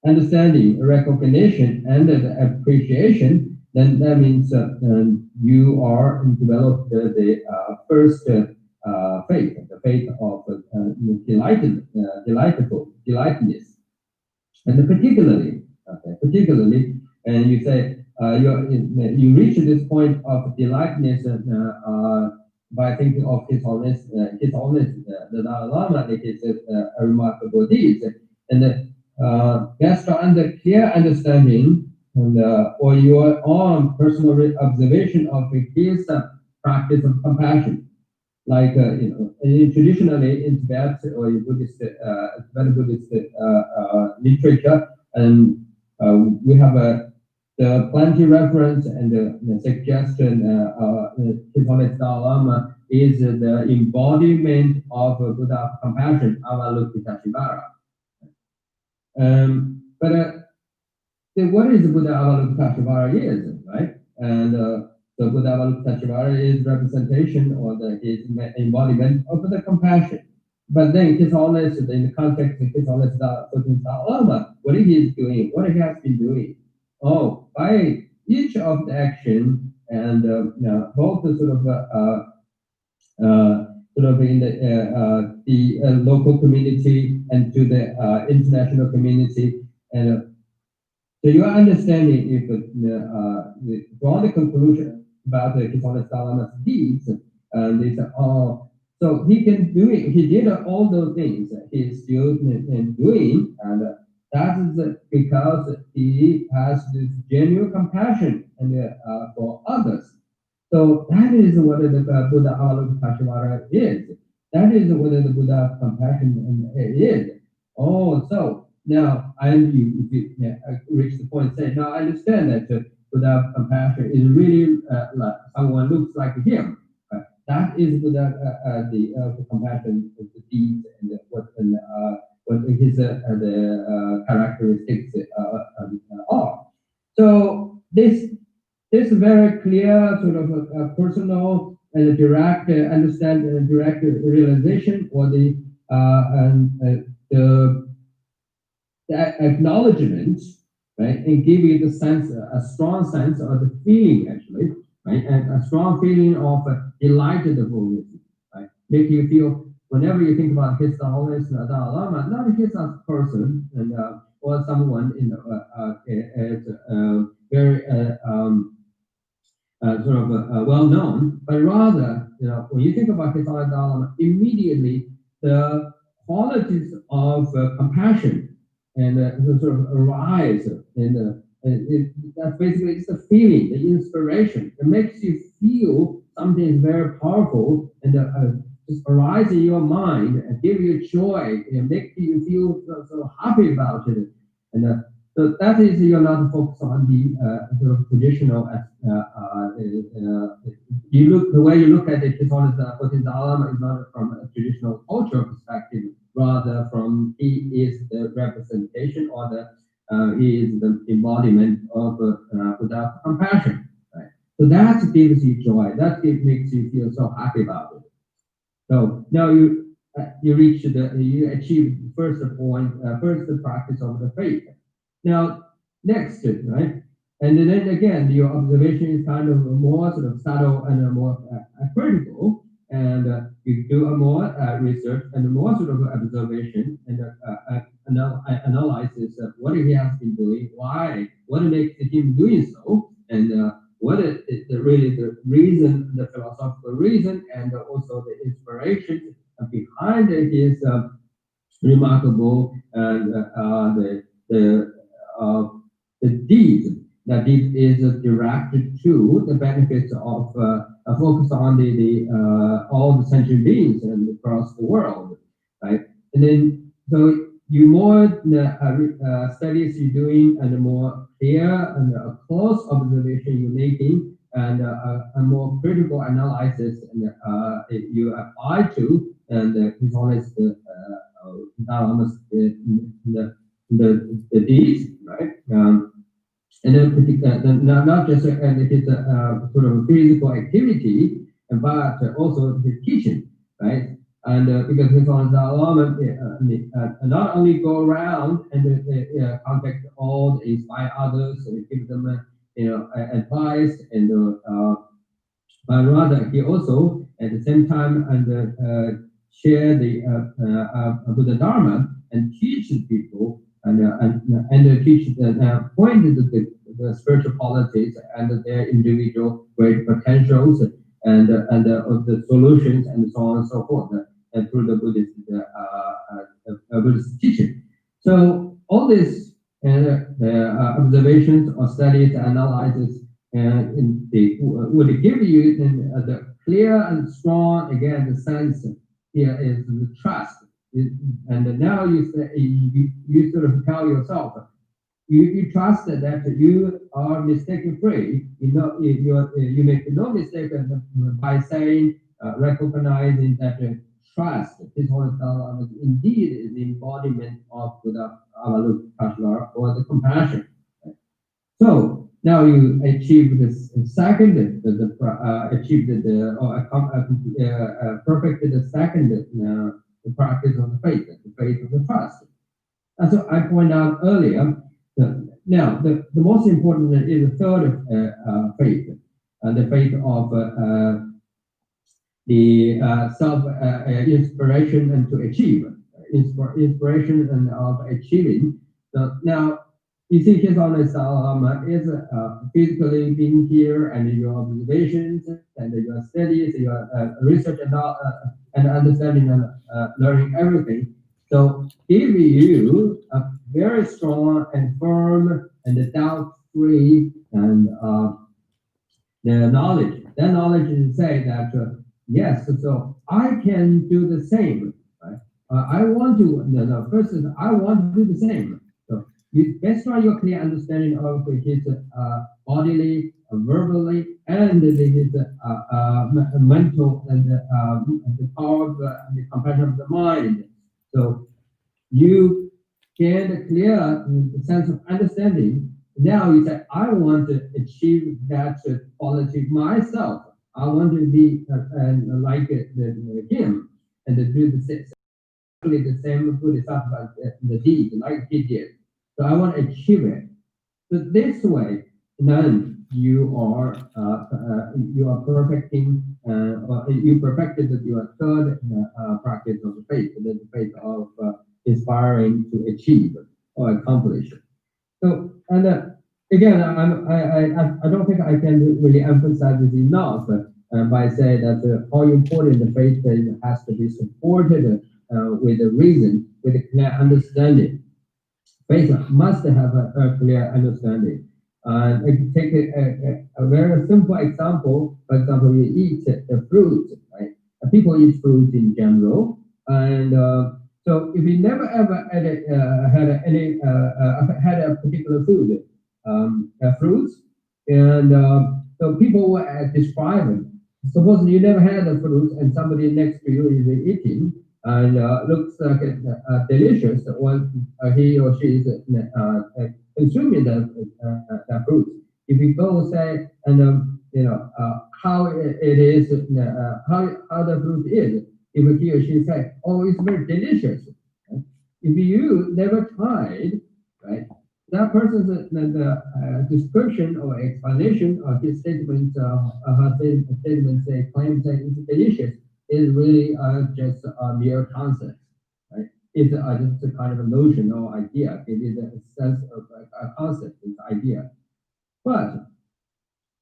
understanding, recognition, and appreciation, then that means you are developed the first faith, the faith of delightedness, and particularly, and you say you reach this point of delightedness by thinking of His Holiness, the Dalai Lama, it is a remarkable deed, and based on the clear understanding and or your own personal observation of his practice of compassion, like traditionally in Tibet or in Buddhist Tibetan Buddhist literature, and we have the plenty reference and the suggestion. His Holiness Dalai Lama is the embodiment of Buddha of compassion, Avalokiteshvara. But what is Buddha Avalokiteshvara is, right? And the Buddha Avalokiteshvara is representation or his embodiment of the compassion. But then His Holiness, in the context of His Holiness Dalai Lama, what he is doing, what he has been doing, by each of the action and both the sort of in the local community and to the international community, and so your understanding, if draw the conclusion about His Holiness Dalai Lama's deeds, and they say, so he can do it. He did all those things. He is still doing, and that is because he has this genuine compassion and for others. So that is what the Buddha Avalokiteshvara is. That is what the Buddha of compassion is. So now reach the point say, now I understand that without compassion is really like someone looks like him. That is without the compassion of the deeds and what his the characteristics are. So this very clear sort of a personal and a direct understand direct realization or the acknowledgement, right, and give you the sense, a strong sense of the feeling actually, right, and a strong feeling of delightfulness, right, make you feel whenever you think about His Holiness Dalai Lama, not just as a person and or someone as very sort of well known, but rather, when you think about His Holiness Dalai Lama, immediately the qualities of compassion and sort of arise, and that's basically it's the feeling, the inspiration. It makes you feel something is very powerful and just arise in your mind and give you joy and make you feel so happy about it. And so that is you're not focused on the sort of traditional. You look the way you look at it is on the Dalai Lama is not from a traditional cultural perspective, rather from he is the representation or he is the embodiment of without compassion. Right? So that gives you joy. That makes you feel so happy about it. So now you achieve first point, first the practice of the faith. Now next, right? And then again, your observation is kind of more sort of subtle and more critical, and you do a more research and more sort of observation and analysis of what he has been doing, why, what makes him doing so, and what is really the reason, the philosophical reason, and also the inspiration behind his remarkable the deed that it is directed to the benefits of focus on the all the sentient beings and across the world, right? And then so you more studies you're doing and the more clear and close observation you're making and a more critical analysis and you apply to, and it's always almost the deeds, right? And then not just if it's a sort of physical activity, but also the teaching, right? And because His Holiness Dalai Lama not only go around and contact all, inspire others, and give them advice, and but rather he also at the same time and share the Buddha Dharma and teach people and teach point the spiritual qualities and their individual great potentials and the solutions and so on and so forth and through the Buddhist teaching. So all this observations or studies, analysis, would give you the clear and strong, again, the sense here is the trust. And now you sort of tell yourself, you trust that you are mistake free. You make no mistake by saying, recognizing that trust is indeed is the embodiment of Buddha Avalokiteshvara or the compassion. So now you achieve this second, perfected the second the practice of the faith of the trust. As I pointed out earlier, now the most important is the third faith, the faith of the self inspiration and to achieve inspiration and of achieving. So now you see His Holiness Dalai Lama is physically being here, and your observations and your studies, your research and understanding and learning everything. So give you a very strong and firm and doubt-free and the knowledge. That knowledge is to say that yes, so I can do the same. Right? I want to, no, first is I want to do the same. So based on your clear understanding of his bodily, verbally, and his mental and the power of the compassion of the mind. So you get a clear sense of understanding. Now you say, I want to achieve that quality myself. I want to be like him and to do the same bodhisattva the deed like he did. So I want to achieve it. So this way, then you are perfecting, or you perfected your third practice of the faith, the faith of inspiring to achieve or accomplish. So and again, I don't think I can really emphasize this enough by saying that how important the faith has to be supported with a reason, with a clear understanding. Faith must have a clear understanding. Take a very simple example. For example, you eat a fruit, right? People eat fruit in general, and so if you never ever had a particular food, fruits, and so people will describe it. Suppose you never had a fruit, and somebody next to you is eating, and looks like delicious when he or she is consuming the fruit. If you go say and how it is, how the fruit is, if he or she say, oh, it's very delicious. Right? If you never tried, right, that person's description or explanation of his statement, her statement say, claim say it's delicious, is really just a mere concept, right? It's just a kind of a notion or idea. It is a sense of a concept, it's idea. But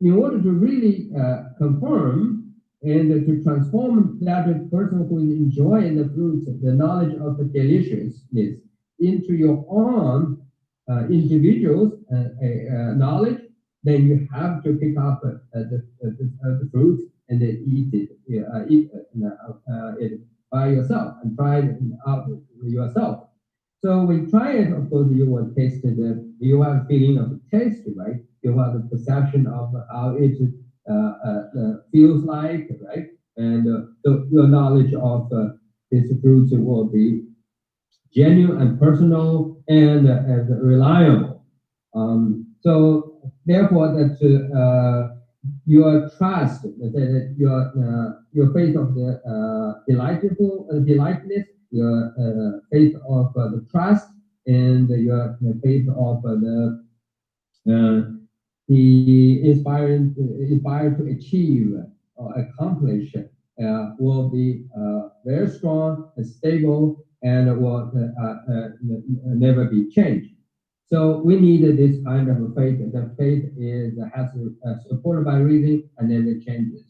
in order to really confirm and to transform that person who is enjoying the fruit, the knowledge of the deliciousness, into your own individuals knowledge, then you have to pick up the fruit and then eat it by yourself and try it out yourself. So when you try it, of course, you will taste it. You have a feeling of the taste, right? You have the perception of how it feels like, right? And so your knowledge of this fruit will be genuine and personal and reliable. So therefore, that your trust, that your faith of the delightness, your faith of the trust, and your faith of the inspired to achieve or accomplish will be very strong and stable and will never be changed. So we need this kind of a faith. The faith has supported by reason and then it changes.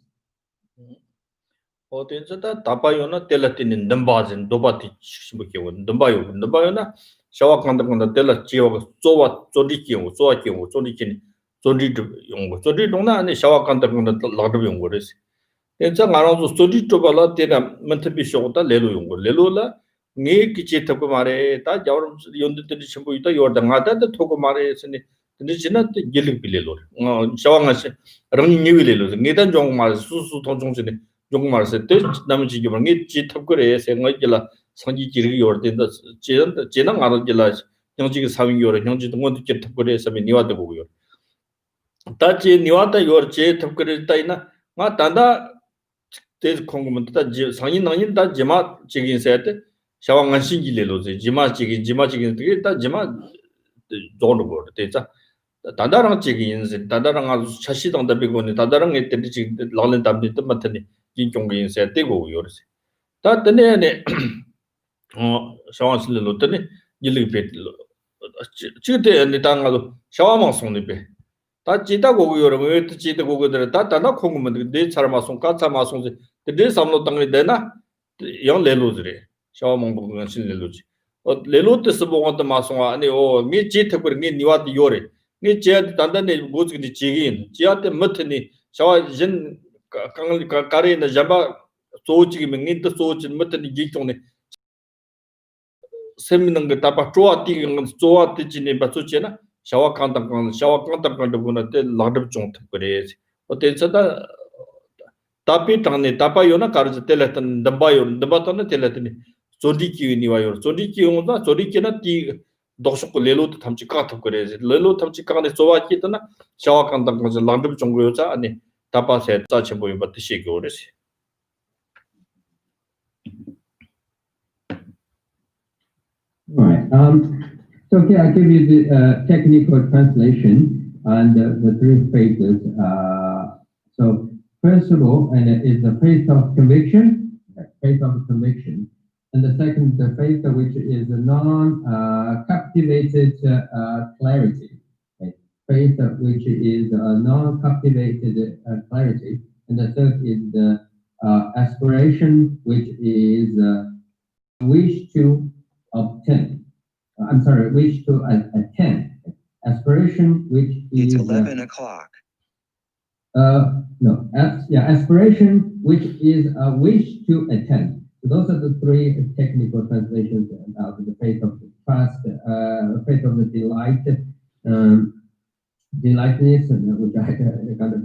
어딘서다 다바요나 텔라티는 넘바진 도바티 시부기고 넘바요나 샤와 간다간다 텔라 지오가 쪼와 쪼리기고 쪼아기고 쪼리긴 쪼리도 용고 쪼리동나 아니 샤와 간다간다 라도 용고레스 엔자 가라도 쪼리도 발라 테나 만테비쇼다 레로 용고 레로라 네 기체 탑고 말에 다 자원 연드들이 전부 있다 요다 나다다 토고 말에 스니 근데 지나 길릭 빌레로 샤와가시 랑니위레로 네단 종 말 수수 통종스니 종말세 때 남지 기본 게 지탑거래 생각이라 성지 지르기 요르된다 지난 알아질라 형지가 사윙 요르 형지 동원도 지탑거래 서면 니와도 보고요 다지 니와다 요르제 탑거래 따이나 마 단다 때 공부문다 상인 나인 다 지마 지긴 세트 샤왕한 신기레로지 지마 지긴 되게 다 지마 조는 거 되자 단다랑 지긴 단다랑 아주 차시동다 비고니 단다랑 애들이 지금 라는 담들 뜻만테니 인종인 세대고 요르세 다 때네네 샤완슬로 때네 일리베 지때 네 당가도 샤와망 송네베 다 지다고 요르 왜 지다고 그들 다 다나 콩면 네 차마송 까차마송 네 삼로 당리 되나 영 레로즈레 샤와망 보고 신레로지 레로트스 보고도 마송아 아니 미 지트 그니 니와디 요레 니 제 단단네 고즈기 지긴 지한테 못니 샤와 진 강을 가리는 잡아 소치기 명인도 소치 못니 기종네 세미는 게 다바 좋아 뛰는 좋아 뛰지니 바주지나 샤와 칸다 보나 때 라드 좀 그래 어때서다 tapi tangni tapa yona karja telatan dambaton telatani zodiki niwayor zodiki yonda zodiki na ti doshok lelo thamchi ka thap kare lelo thamchi ka ne sowa ki tana shawa kan dang kan langdum chonggo yocha ani tapa se cha chembo yba tishi go res Right. So okay, I give you the technical translation and the three phases. So first of all, and is the phase of conviction, and the second, the phase which is a non-captivated clarity, okay? Phase which is a non-captivated clarity, and the third is the aspiration, which is wish to obtain. Wish to attain. Aspiration, which is 11 o'clock. aspiration, which is a wish to attain. So those are the three technical translations about the faith of the trust, faith of the delight, delightness, which I kind of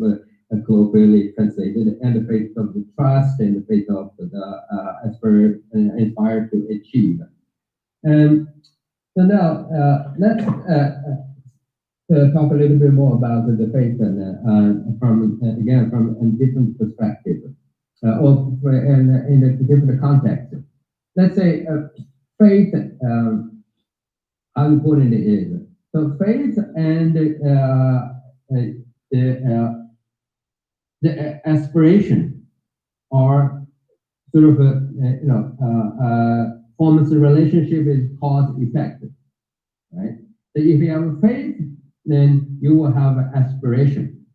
colloquially translated, and the faith of the trust, and the faith of the inspired to achieve. So now let's talk a little bit more about the faith and from a different perspective, or in a different context. Let's say faith, how important it is. So faith and the aspiration are sort of forms a relationship is cause effect, right? So if you have faith, then you will have aspiration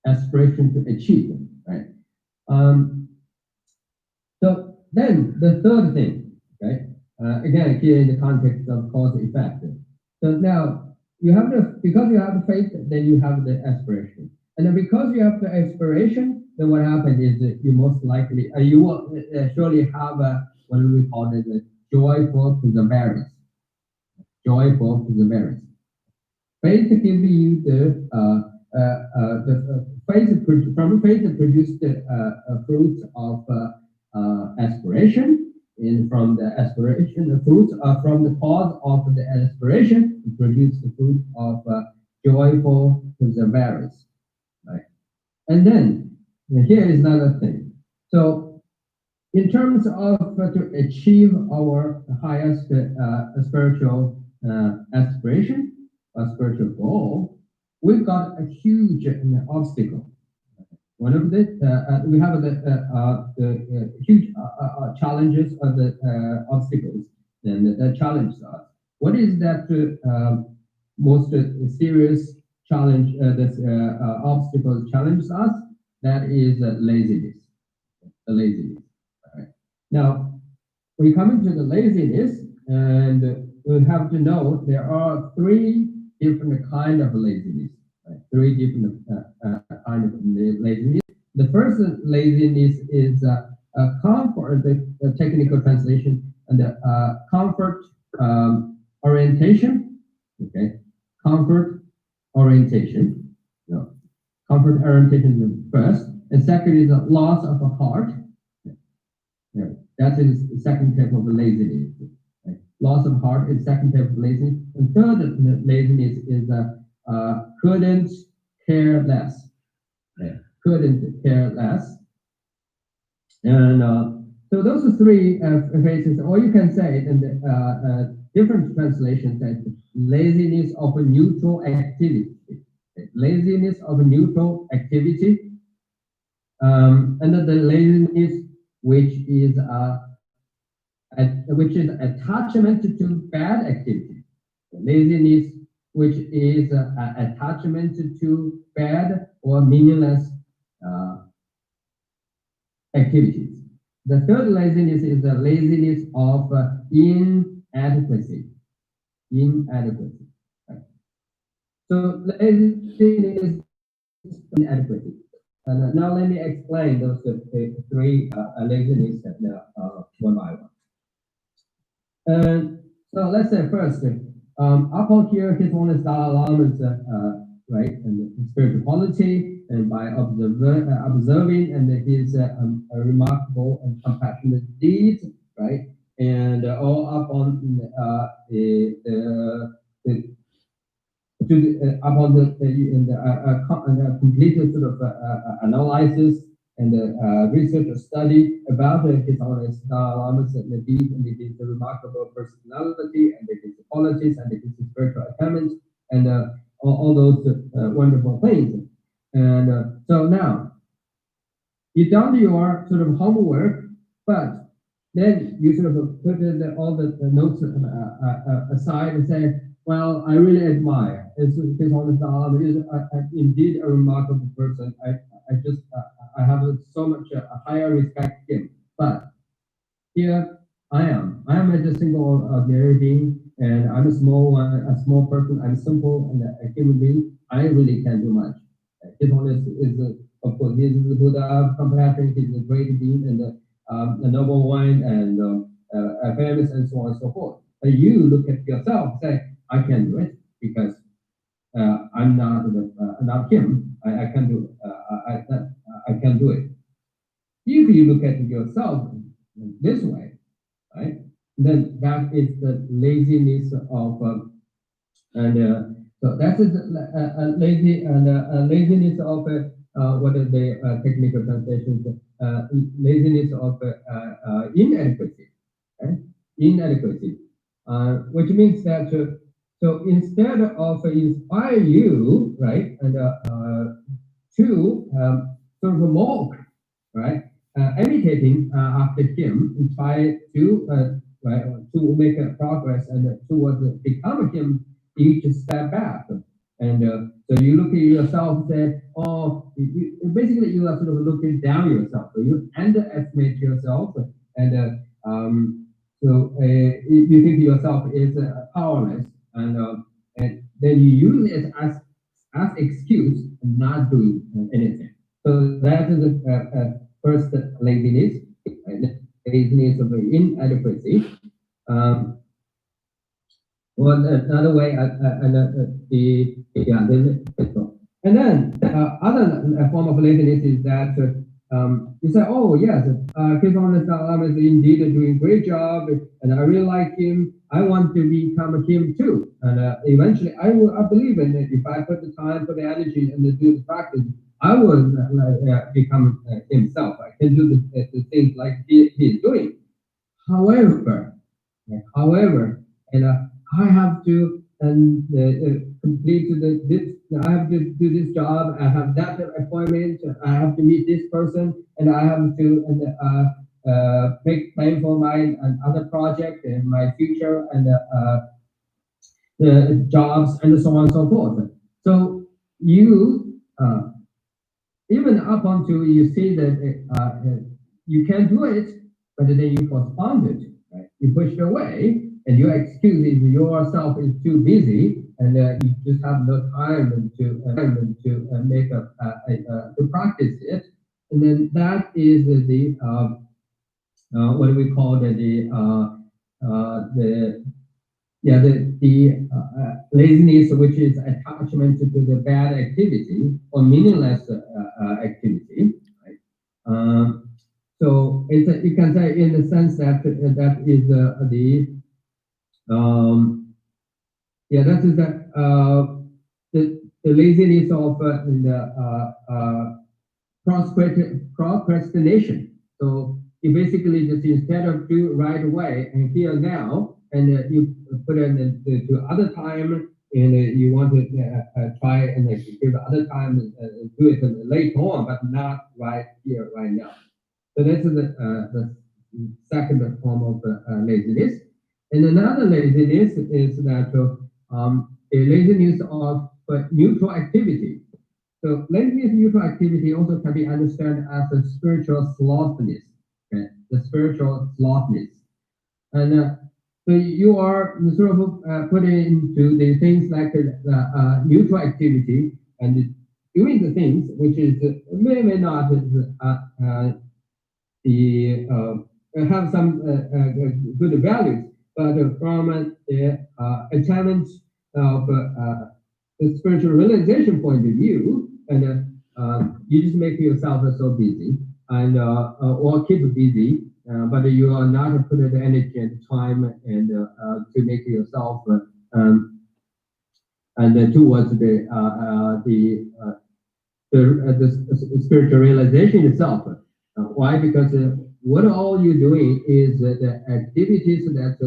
to achieve, right? So then the third thing, right? Again, here in the context of cause effect. So now you have because you have the faith, then you have the aspiration, and then because you have the aspiration, then what happens is that you most likely you will surely have what we call it a joyful perseverance. Joyful perseverance. Faith gives you the faith from faith produce the fruits of aspiration, and from the aspiration, the fruits from the cause of the aspiration produce the fruit of joyful perseverance, right? And then here is another thing. So in terms of to achieve our highest spiritual aspiration, a spiritual goal, we've got a huge obstacle. One of the we have the huge challenges of the obstacles, and that challenges us. What is that most serious challenge? This obstacle challenges us. That is laziness. The laziness. Right. Now, we come into the laziness, and we have to know there are three different kind of laziness. Right? Three different kind of laziness. The first laziness is comfort, the technical translation, and the comfort orientation. Okay, comfort orientation. No. Comfort orientation is first, and second is a loss of a heart. Yeah, that is the second type of laziness. Right? Loss of heart is second type of laziness. And third laziness is couldn't care less. Right? Couldn't care less. And so those are three phases. Or you can say in the different translations that laziness of a neutral activity. Laziness of a neutral activity. And then the laziness which is attachment to bad activity. Laziness which is attachment to bad or meaningless activities. The third laziness is the laziness of inadequacy. Inadequacy. Right. So laziness is inadequacy. And now let me explain those three laziness one by one. So let's say first, up on here, His Holiness Dalai Lama is right, and spiritual quality, and by observing and his remarkable and compassionate deeds, right, and all up on the to upon the completed sort of analysis and research or study about His Holiness Dalai Lama's deeds and his remarkable personality and his qualities and his spiritual attainments and all those wonderful things. And so now you've done your sort of homework, but then you sort of put all the notes aside and say, well, I really admire His Holiness Dalai Lama is indeed a remarkable person. I have so much a higher respect for him. But here I am. I am just a single ordinary being, and I'm a small person. I'm simple and a human being. I really can't do much. His Holiness is, of course, he is the Buddha of compassion. He's a great being and a noble one and famous and so on and so forth. But you look at yourself, say, I can do it because I'm not him. I can do I can do it. If you look at yourself this way, right, then that is the laziness of so that is laziness of what is the technical translation? Laziness of inadequacy, right? Inadequacy, which means that so instead of inspire you, right, and to sort of mock, right, imitating after him, and try to right, to make a progress and towards become him each step back. And so you look at yourself and say, oh, basically you are sort of looking down yourself. So you underestimate yourself, and so you think yourself is powerless, and then you use it as excuse not doing anything. So that is the first laziness, laziness of inadequacy. Well, another way, and then other form of laziness is that you say, oh yes, His Holiness Dalai Lama is indeed doing a great job, and I really like him. I want to become him too, and eventually I believe in it. If I put the time, put the energy, and do the practice, I will become himself. I can do the things like he is doing. However, and I have to complete this. I have to do this job. I have that appointment. I have to meet this person, and I have to make plan for my other project and my future and the jobs and so on and so forth. So you even up until you see that you can do it, but then you postpone it. Right? You push it away, and your excuse is yourself is too busy, and you just have no time to make to practice it. And then that is the what do we call the laziness, which is attachment to the bad activity or meaningless activity. Right? So it's you can say in the sense that that is that is the laziness of procrastination. So you basically just instead of do right away and here now, and you put it to other time, and you want to try and give other time do it later on, but not right here, right now. So that's the second form of laziness. And another laziness is that a laziness of neutral activity. So laziness neutral activity also can be understood as a spiritual slothfulness. Okay? The spiritual slothfulness. And so you are sort of put into the things like neutral activity and doing the things which is may not have some good values, but from the attainment of the spiritual realization point of view, and you just make yourself so busy and or keep busy, but you are not put the energy and time and to make yourself and towards the spiritual realization itself. Why? Because what all you're doing is the activities that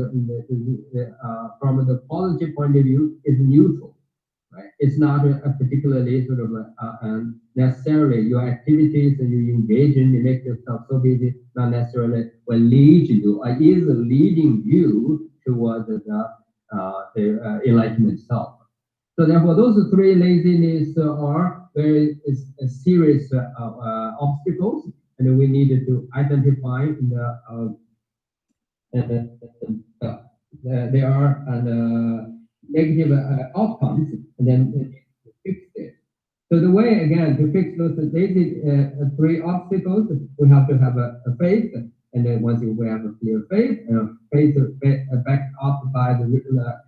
from the positive point of view is neutral, right? It's not a particularly sort of necessarily your activities and you engage in, you make yourself so busy, not necessarily will lead you or is leading you towards the enlightenment itself. So therefore, those three laziness are very serious obstacles, and we needed to identify there are negative outcomes, and then fix it. So the way again to fix those lazy three obstacles, we have to have a faith, and then once we have a clear faith, faith backed up by the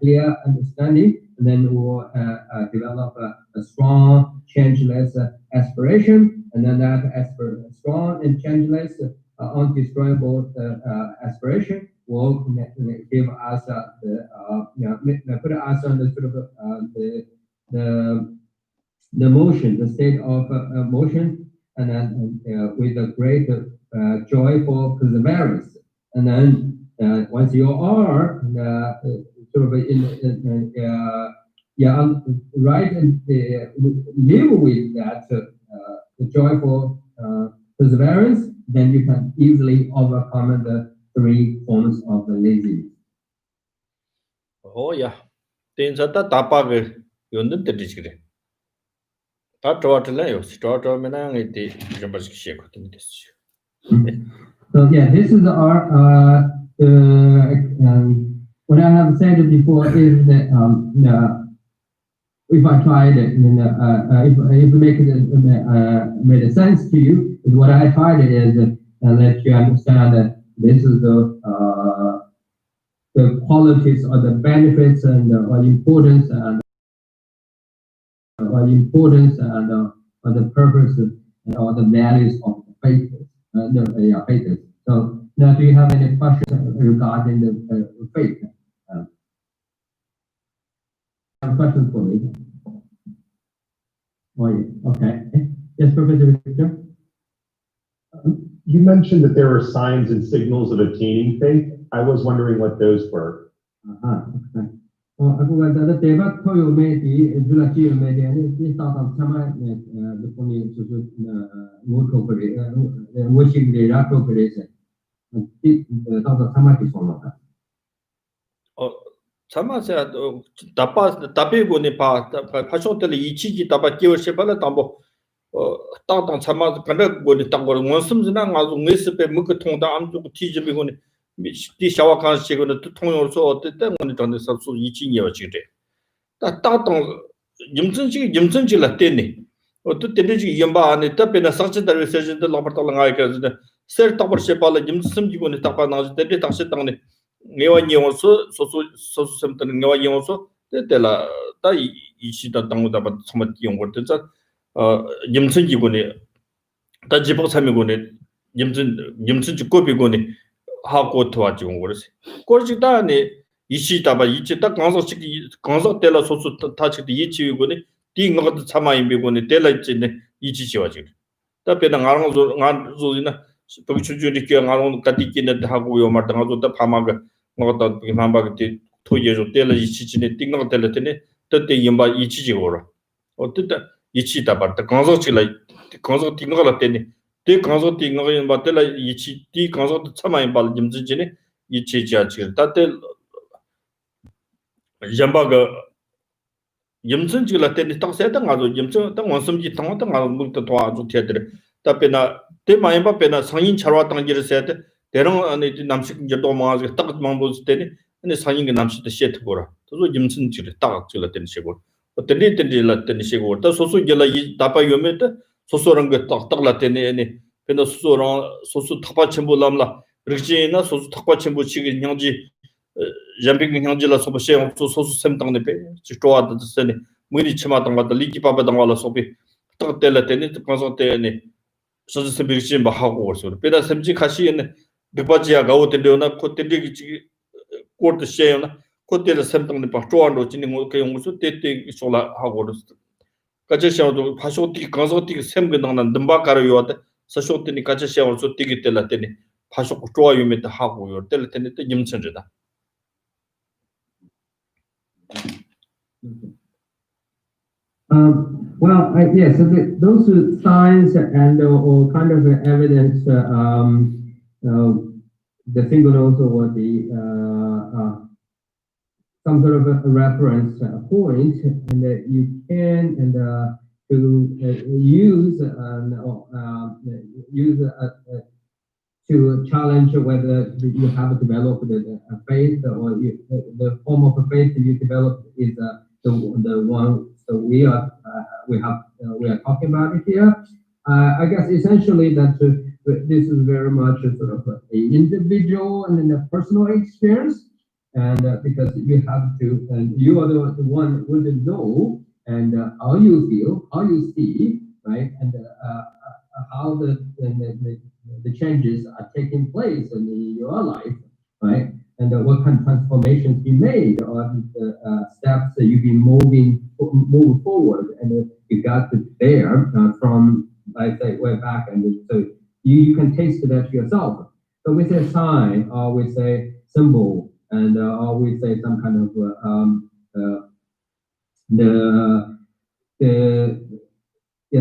clear understanding. And then we'll develop a strong, changeless aspiration, and then that strong and changeless, undestroyable aspiration will give us put us on the sort of the motion, the state of motion, and then with a great joyful perseverance. And then once you are sort of right and live with that the joyful perseverance, then you can easily overcome the three forms of the laziness. Oh yeah, things are that tapaga yonder the district. So yeah, this is our what I have said before is that if I tried it, if make it made sense to you, is what I tried it is let you understand that this is the qualities or the benefits and or the importance and or the purpose or the values of faith. Faith. So now, do you have any questions regarding the faith? Questions for me? Oh, yeah. Okay. Yes, Professor Victor? You mentioned that there are signs and signals of attaining faith. I was wondering what those were. Okay. Aku kata tebak kau yang mesti jual kiri media ni kita tak sama the kami susu motor beri washing the rato beri se. Tak sama di sana. 참아서 답이고니 파쇼들 이치기 답아 기어셔발라 담보 땅땅 참아 간다고니 땅고 원심지나 가서 뇌스페 먹고 통다 암주고 티지비고니 디 샤와칸시고는 통용으로서 어땠던 거니 전에 섭수 이치기여 지데 땅땅 임선지라 때네 어떻게 지 임바 안에 답변에 상처들 세진들 라버탈랑 아이가서 셀 답버셔발라 임선지고니 답아 나지 때 당시 땅네 내와니오서 소소 셈터는 내와니오서 때라 다 이시다 땅보다 참았기 용거든자 임선지고니 다 지복 참이고니 임선지 고비고니 하고 도와주고 그러지 거기다네 이시다바 이치 딱 강서 때라 소소 타치도 이치고니 띵거도 참아임비고니 때라 있지네 이치시와지 답변은 가랑조나 도주주리께 가랑 같이기는 하고요 말당하고도 파마가 뭐다 비만바게 토예조 때라 이치지네 띵거 때라더니 때때 임바 이치지고라 어떻다 이치다 바다 강서치라 강서 띵거라 때니 대 강서 띵거 임바 때라 이치 디 강서도 참아임 발 임지지네 이치지아지 따때 임바가 임선지라 때니 딱 세당 가서 임선 딱 원섬지 당왔다 가서 먹다 도와주 태들 답변나 대마임바 배나 상인 차와 당기를 세대 대령 안에 남식 이제 또 뭐가 딱 망보스 때니 근데 상인이 남식도 셰트고라 또 임선지를 딱 줄라 때니 시고 어떤데 때리라 때니 시고 또 소소gel라 이 답아 요메도 소소런 거 딱딱라 때니 아니 근데 소소랑 소소 탁바 첨부람라 그렇지나 소소 탁바 첨부 치기 냥지 Jumping Hangela so share so semtang ne pe chitoa de sene muri chima tang da liki pa ba dang wala so pe ta tele tene to konsote ne so se birchin ba hago so pe da semji khashi ne bibajia ga o tele na ko tele gi ko de share na ko tele semtang ne pa choa ndo chini ngo ke ngo so te te so la hago so ka che shao do phaso ti konsote sem ge dang na damba kar yo de sa so te ni ka che shao so ti gi tele tene phaso ko choa yo me ta hago yo tele tene te yim chen da. Yes, so those signs and or kind of evidence, the signals or the some sort of a reference point, and that you can to use to challenge whether you have developed a faith or the form of a faith you developed is the one so we are talking about it here. I guess essentially that this is very much a sort of an individual and a personal experience, and because you have to, and you are the one who would know and how you feel, how you see, right, and how the changes are taking place in your life, right? And what kind of transformations you made, or the steps that you've been moving forward, and you got to there from, I say, way back, and so you can taste that yourself. So we say sign, or we say symbol, and or we say some kind of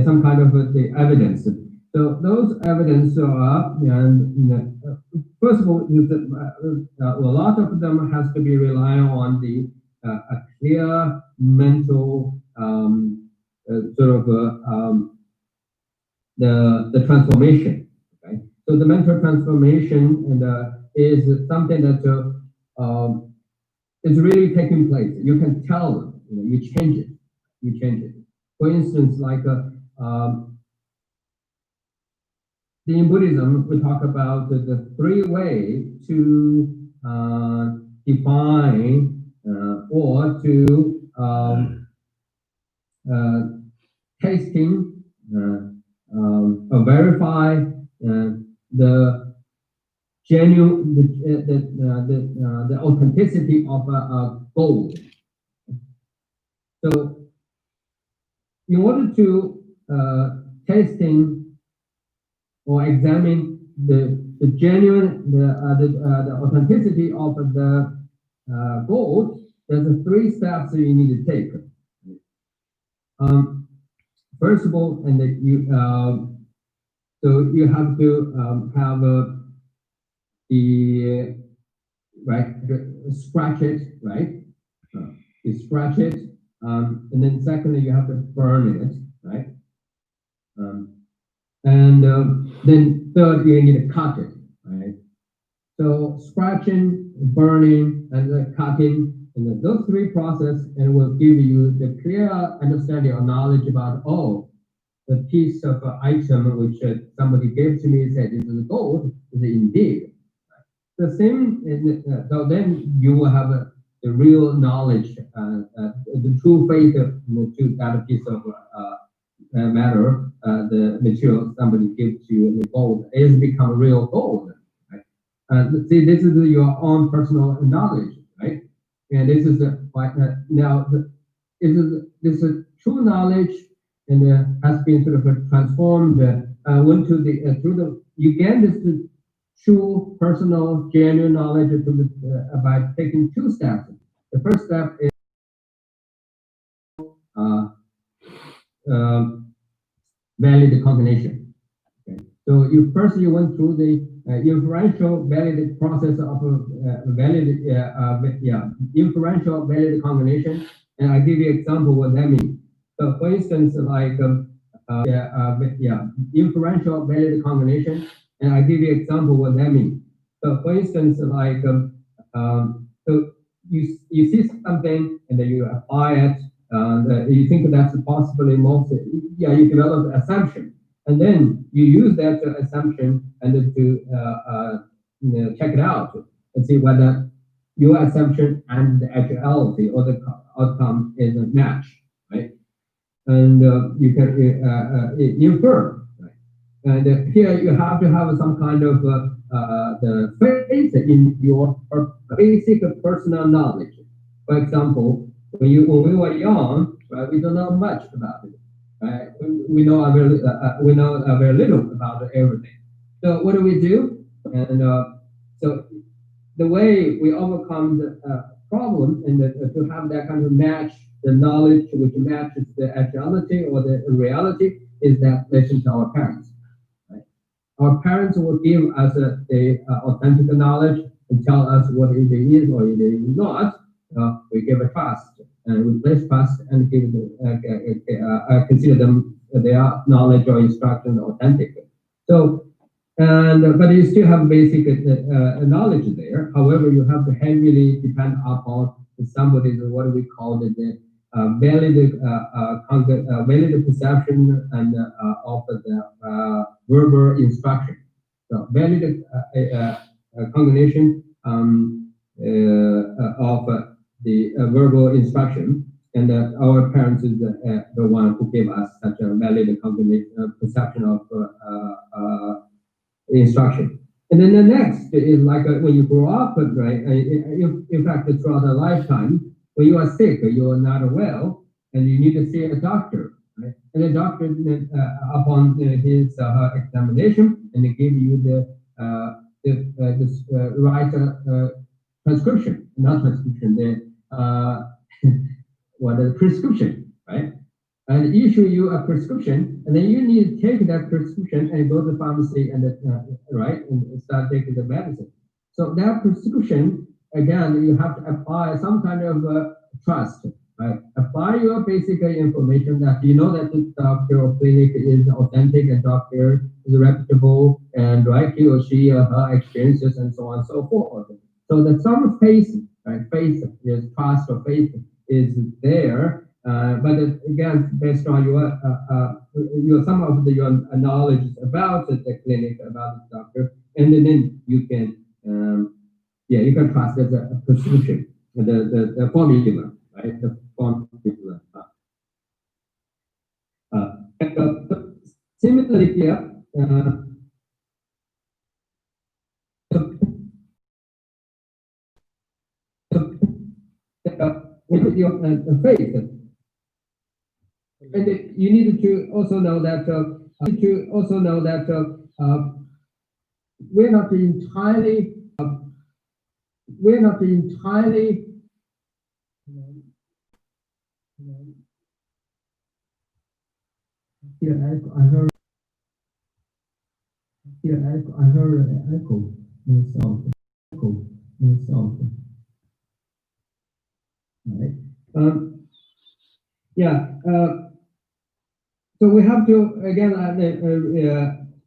some kind of the evidence. So those evidence are, first of all, a lot of them has to be relying on the a clear mental sort of the transformation. Okay, so the mental transformation is something that is really taking place. You can tell, you change it. You change it. For instance, like in Buddhism, we talk about the three ways to define or to tasting or verify the genuine, the authenticity of gold. So, in order to tasting or examine the genuine, the authenticity of the gold, there's three steps that you need to take. First of all, and so you have to have the right, scratch it, right? You scratch it, and then secondly, you have to burn it, right? And then third, you need to cut it, right? So scratching, burning, and cutting, and those three processes, and will give you the clear understanding or knowledge about, oh, the piece of item which somebody gave to me said this is gold, is indeed. The same, so then you will have the real knowledge, the true faith to that piece of matter, the material somebody gives you, the gold, is become real gold. Right? See, this is your own personal knowledge, right? And this is now this is true knowledge, and has been sort of transformed went to the through the you gain this true personal genuine knowledge by taking two steps. The first step is valid cognition. Okay. So you went through the inferential valid process of inferential valid cognition, and I give you an example what that means. So for instance, like inferential valid combination, and I give you an example what that means. So for instance, like so you see something and then you apply it, you think that's possibly most, you develop an assumption, and then you use that assumption and then to check it out and see whether your assumption and the actuality or the outcome is a match, right? And you can infer, right? And here you have to have some kind of the faith in your basic personal knowledge. For example, when we were young, right, we don't know much about it. Right? We know a very little about everything. So what do we do? And so the way we overcome the problem and to have that kind of match, the knowledge which matches the actuality or the reality, is that listen to our parents. Right? Our parents will give us the authentic knowledge and tell us what it is or it is not. We give a trust and we place trust and give consider them their knowledge or instruction authentic. So, but you still have basic knowledge there. However, you have to heavily depend upon somebody's what we call the valid perception and of the verbal instruction. So valid cognition of the verbal instruction, and our parents is the one who gave us such a valid perception of instruction. And then the next is like when you grow up, right? In fact, throughout a lifetime, when you are sick, you are not well, and you need to see a doctor, right? And the doctor, upon his examination, and they give you the right prescription, not prescription, the prescription, right? And issue you a prescription, and then you need to take that prescription and go to the pharmacy and right, and start taking the medicine. So that prescription, again, you have to apply some kind of trust, right? Apply your basic information that you know that the doctor or clinic is authentic and doctor is reputable, and right, he or she her experiences and so on and so forth. So that some faith, right? Faith is trust or faith is there. But again, based on your some of your knowledge about the clinic, about the doctor, and then you can you can trust the prescription, the formula, right? The formula. Similarly here. With your faith. And you need to also know that we're not entirely I heard an echo myself. Right. So we have to again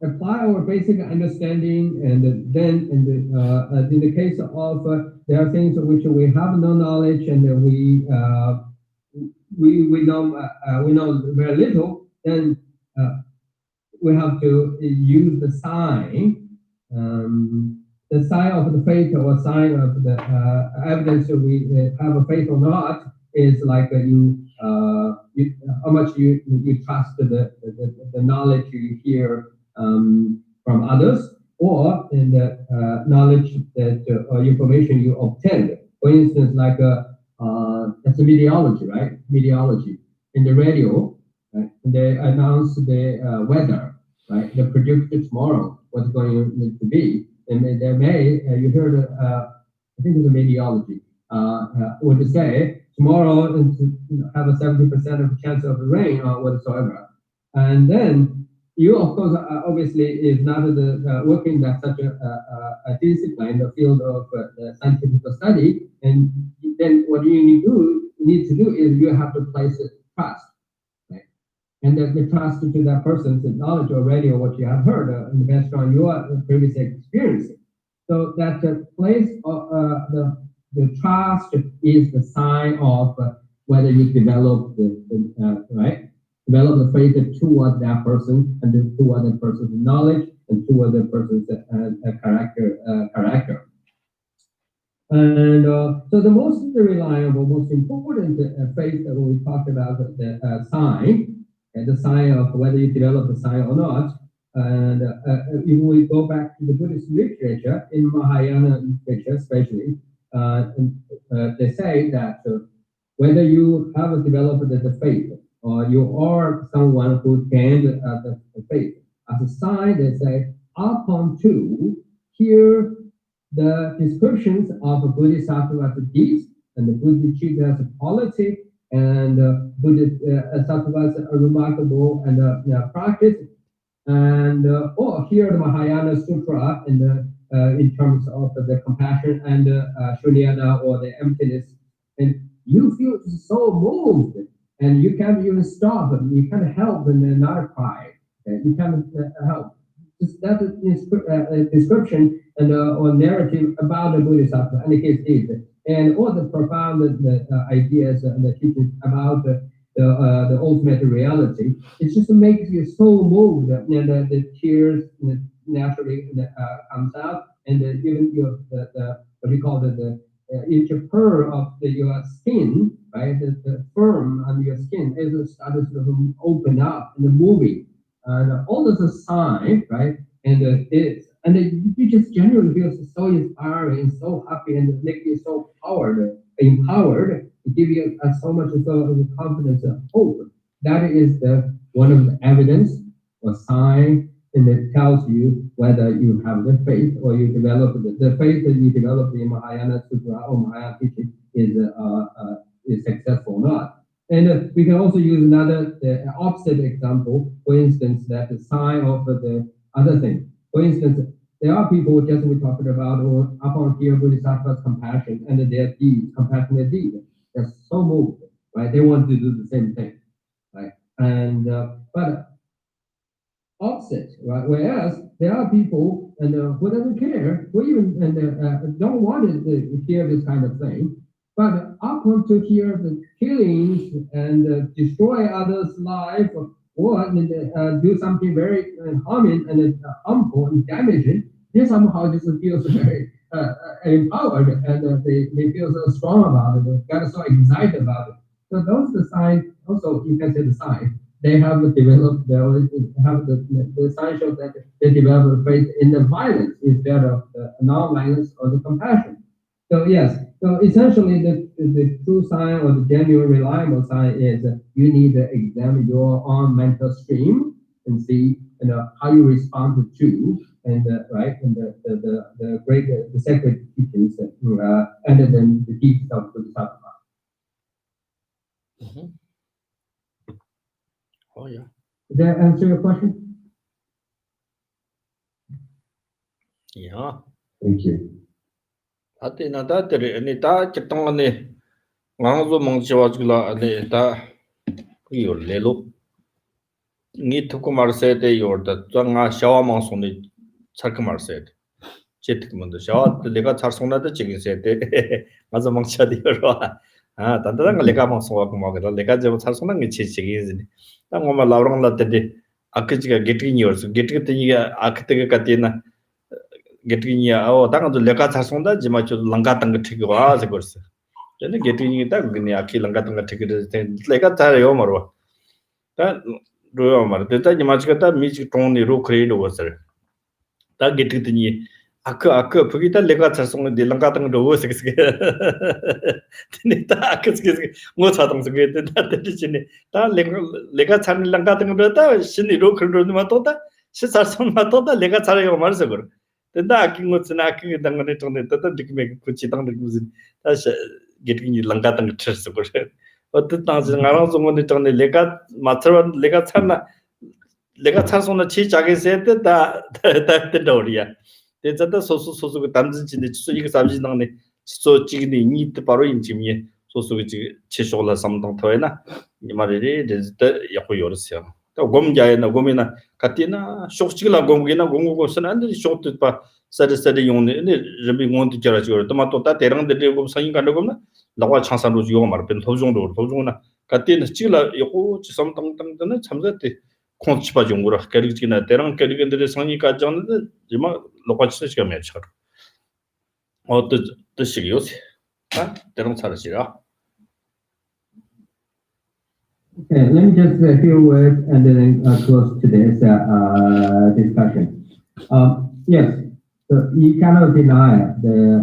apply our basic understanding, and then in the case of there are things which we have no knowledge and we know very little, then we have to use the sign of the faith or sign of the evidence that we have a faith or not is like how much you trust the knowledge you hear from others, or in the knowledge that or information you obtained. For instance, like that's a meteorology, right? Meteorology in the radio, right? They announce the weather, right? They predict tomorrow what's going to be, and they may you heard I think it's a meteorology would say tomorrow have a 70% of chance of rain or whatsoever, and then you of course obviously is not working at such a discipline, the field of scientific study, and then what you need to do is you have to place trust, right? And the trust to that person's knowledge already or what you have heard based on your previous experience. So that place of the trust is the sign of whether you develop develop the faith toward that person and toward the person's knowledge and toward the person's character. And so the most reliable, most important faith that we talked about the sign, and the sign of whether you develop the sign or not. And if we go back to the Buddhist literature, in Mahayana literature especially, they say that whether you have developed the faith or you are someone who gained the faith, as a sign, they say, upon to hear the descriptions of Bodhisattva's deeds and the Bodhicitta's polity and Bodhisattva's remarkable and practice, and or here the Mahayana Sutra in terms of the compassion and shunyata or the emptiness, and you feel so moved, and you can't even stop, and you can't help and not cry, and you can't help. Just that description and or narrative about the Bodhisattva and his deeds, and all the profound ideas and the teachings about the ultimate reality. It just makes you so moved, and the tears naturally comes out, and even the what do you call it, the each pore of your skin, right, the firm on your skin is started to open up and moving, and all this is a sign, right, and you just generally feel so inspiring and so happy, and make you so empowered, to give you so much confidence and hope. That is one of the evidence or sign, and it tells you whether you have the faith or you develop the faith that you develop in Mahayana Sutra or Mahayana teaching is successful or not. And we can also use another opposite example. For instance, that the sign of the other thing. For instance, there are people, just we talked about, or upon here Bodhisattva's compassion and their deeds, compassionate deeds. They're so moved, right? They want to do the same thing, right? And but opposite, right? Whereas there are people and who doesn't care, who even don't want to hear this kind of thing, but upon to hear the killings and destroy others' life, or do something very harming and harmful and damaging, they somehow just feel very empowered, and they feel so strong about it, they got so excited about it. So those are the signs, also you can say the signs. They have developed, they have the sign shows that they develop faith in the violence instead of the non-violence or the compassion. So yes, so essentially the true sign or the genuine reliable sign is you need to examine your own mental stream and see how you respond to and right, and the great the sacred teachings and then the teachings of Bodhisattva. Oh yeah. Did that answer your question? Yeah. Thank you. Atina da tere ani da kitang ne ngangzo mangchi wajgla ani da yor lelo ni thuku marse de yor da zanga shawa mangsong ne chark marse de chetik mando shawa lega charsongna da chigin se de ngazo mangcha de yor ah 단단한 lega mangsong wa kuma ga lega je charsongna ngi chi chigin zini da ngoma lawrang la de ak지가 getting yours getting the akte ga katina getting 당도 내가 자송다 지마 저 랑가당 거 되게 와 저거스 근데 getting 딱 그냥 아키 랑가당 거 되게 내가 잘해요 말어 다 로요 말 됐다 지마치가 미지 통니로 크레이드 왔어 다 getting 아크 거기다 내가 자송데 랑가당 거 오스 그게 근데 다 그게 뭐 자동스 그게 다 되지네 다 내가 잘 랑가당 거다 신이로 그러는 것도다 시사선 것도다 내가 잘해요 말서 그래 된다 아낀 것은 아끼게 당근에 정도 또 느낌에 굳이 당근 무슨 다시 getting 랑가당 트스 그래 어떤 당신 나랑 좀은 정도 내가 맞춰 내가 참나 내가 찬송의 지작에 세다 우리야 대자다 소소 그 담진진데 저 이거 잡지는 저 지기는 이 바로 인지미 소소가 지 치쇼라 삼동 토에나 이 말이 데즈다 약고 요르세요 또 곰자에나 곰이나 같이나 쇼치기라 곰기나 공고고선 안 되지 쇼트 봐 사르사르 용네 르비 몬트 저라지고 토마토 다 대랑데 곰 사인 간다 곰나 나와 창산로 요 말변 도중나 같이나 치라 요고 지삼동동는 참자때 콘치바 용고라 가리기나 대랑 가리긴데 상이까지 하는데 이마 로카치스가 매쳐 어떤 뜻이 요새. 대동차르시라. Okay, let me just a few words and then close today's discussion. Yes, so you cannot deny the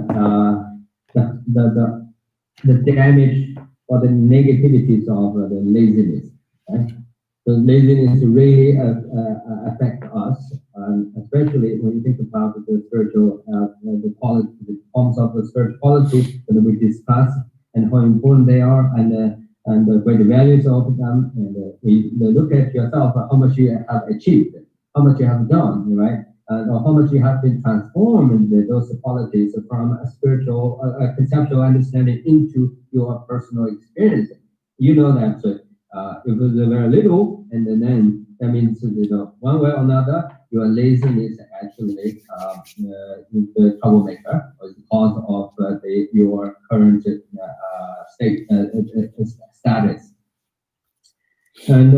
damage or the negativities of the laziness. Right? So laziness really affects us, especially when you think about the spiritual, the forms of the spiritual qualities that we discussed and how important they are, and the great values of them, and we look at yourself, how much you have achieved, how much you have done, right? Or how much you have been transformed those qualities from a spiritual, conceptual understanding into your personal experience. You know that if it was very little, and then that means one way or another, your laziness actually the troublemaker, or the cause of your current state status. And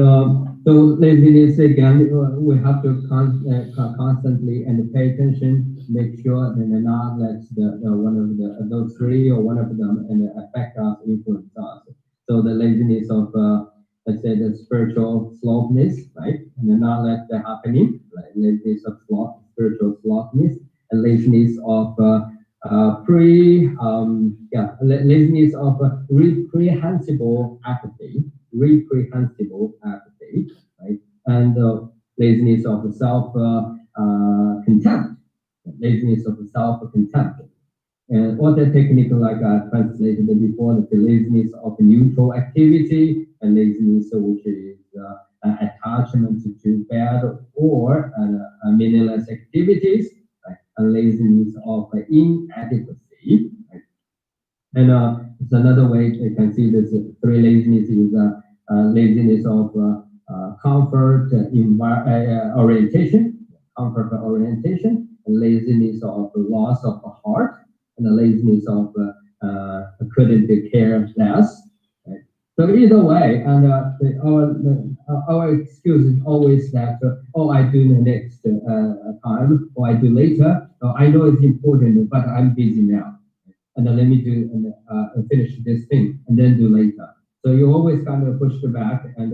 so laziness again, we have to constantly and pay attention, make sure that not let one of those three or one of them and affect us, influence us. So the laziness of let's say the spiritual slowness, right? And then not let that happening, like laziness of sloth, spiritual slowness, and laziness of laziness of reprehensible apathy, right? And laziness of self contempt, laziness of self contempt. And what the technique like I translated before, the laziness of neutral activity, and laziness which is attachment to bad or meaningless activities, right? And laziness of inadequacy. Right? And it's another way you can see this three laziness is laziness of comfort orientation, and laziness of loss of heart, and the laziness of couldn't care less. Right? So either way, and our excuse is always that I do the next time, or I do later. I know it's important, but I'm busy now, and then let me do and finish this thing, and then do later. So you always kind of push it back and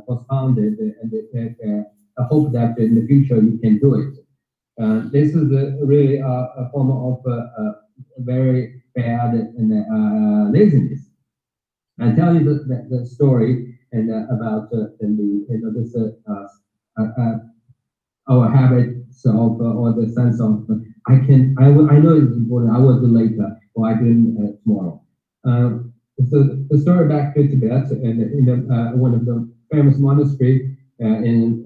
postpone it, and hope that in the future you can do it. This is really a form of very bad laziness. I tell you the story and about this our habits of or the sense of I know it's important. I will do later, or I do tomorrow. So the story back to Tibet, and in one of the famous monastery in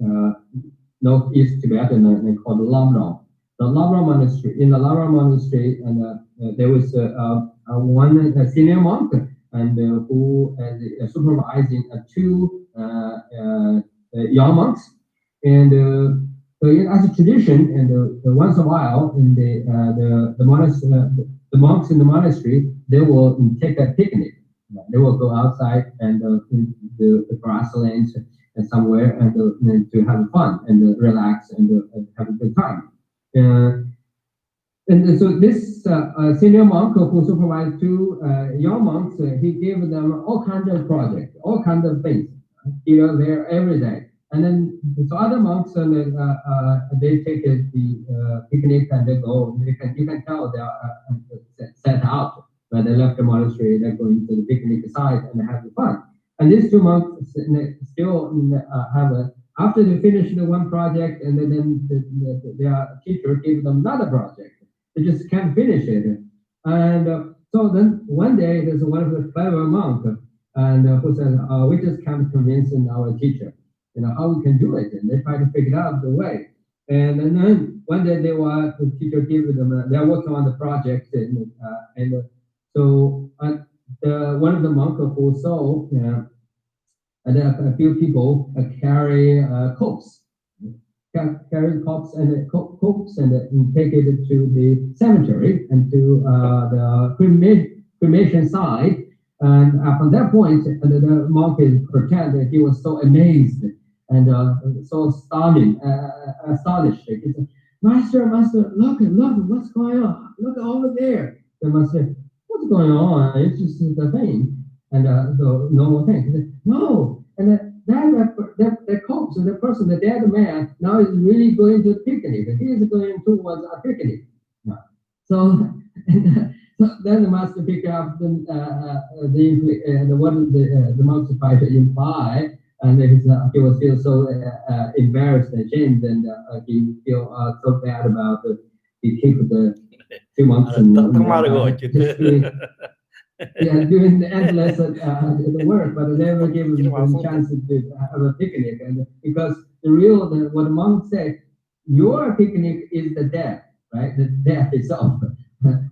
northeast Tibet, and called Lamrong. The Lamrong monastery. In the Lamrong monastery, and there was one senior monk, and who is supervising two young monks, and so as a tradition, and once in a while, in the monks in the monastery, they will take a picnic. They will go outside and in the grasslands and somewhere and to have fun and relax and have a good time. And so this senior monk who supervised two young monks, he gave them all kinds of projects, all kinds of things, here, there, every day. And then so other monks, they take the picnic and they go. You can tell they are set out. When they left the monastery, they're going to the picnic site and having fun. And these two monks still have after they finish the one project, and then their teacher gave them another project. They just can't finish it. And so then one day there's one of the clever monk and who says, we just can't convince our teacher, how we can do it. And they try to figure out the way. And then one day the teacher gave them, they're working on the project, and so one of the monks who saw and a few people carry corpse, and take it to the cemetery and to the cremation site. And from that point, the monk pretend that he was so amazed and so astonished. He said, Master, look, what's going on? Look over there. they must say, what's going on? It's just the thing, and the normal thing. He said, no, and that coach, the person, the dead man, now is really going to the picnic. He is going towards a picnic. So, so then the master pick up the monks try to imply, and he was feel so embarrassed and ashamed, and he feel so bad about he kicked the 2 months and just doing the endless the work, but they never give him the chance to have a picnic, and because what the monk said, your picnic is the death, right? The death itself.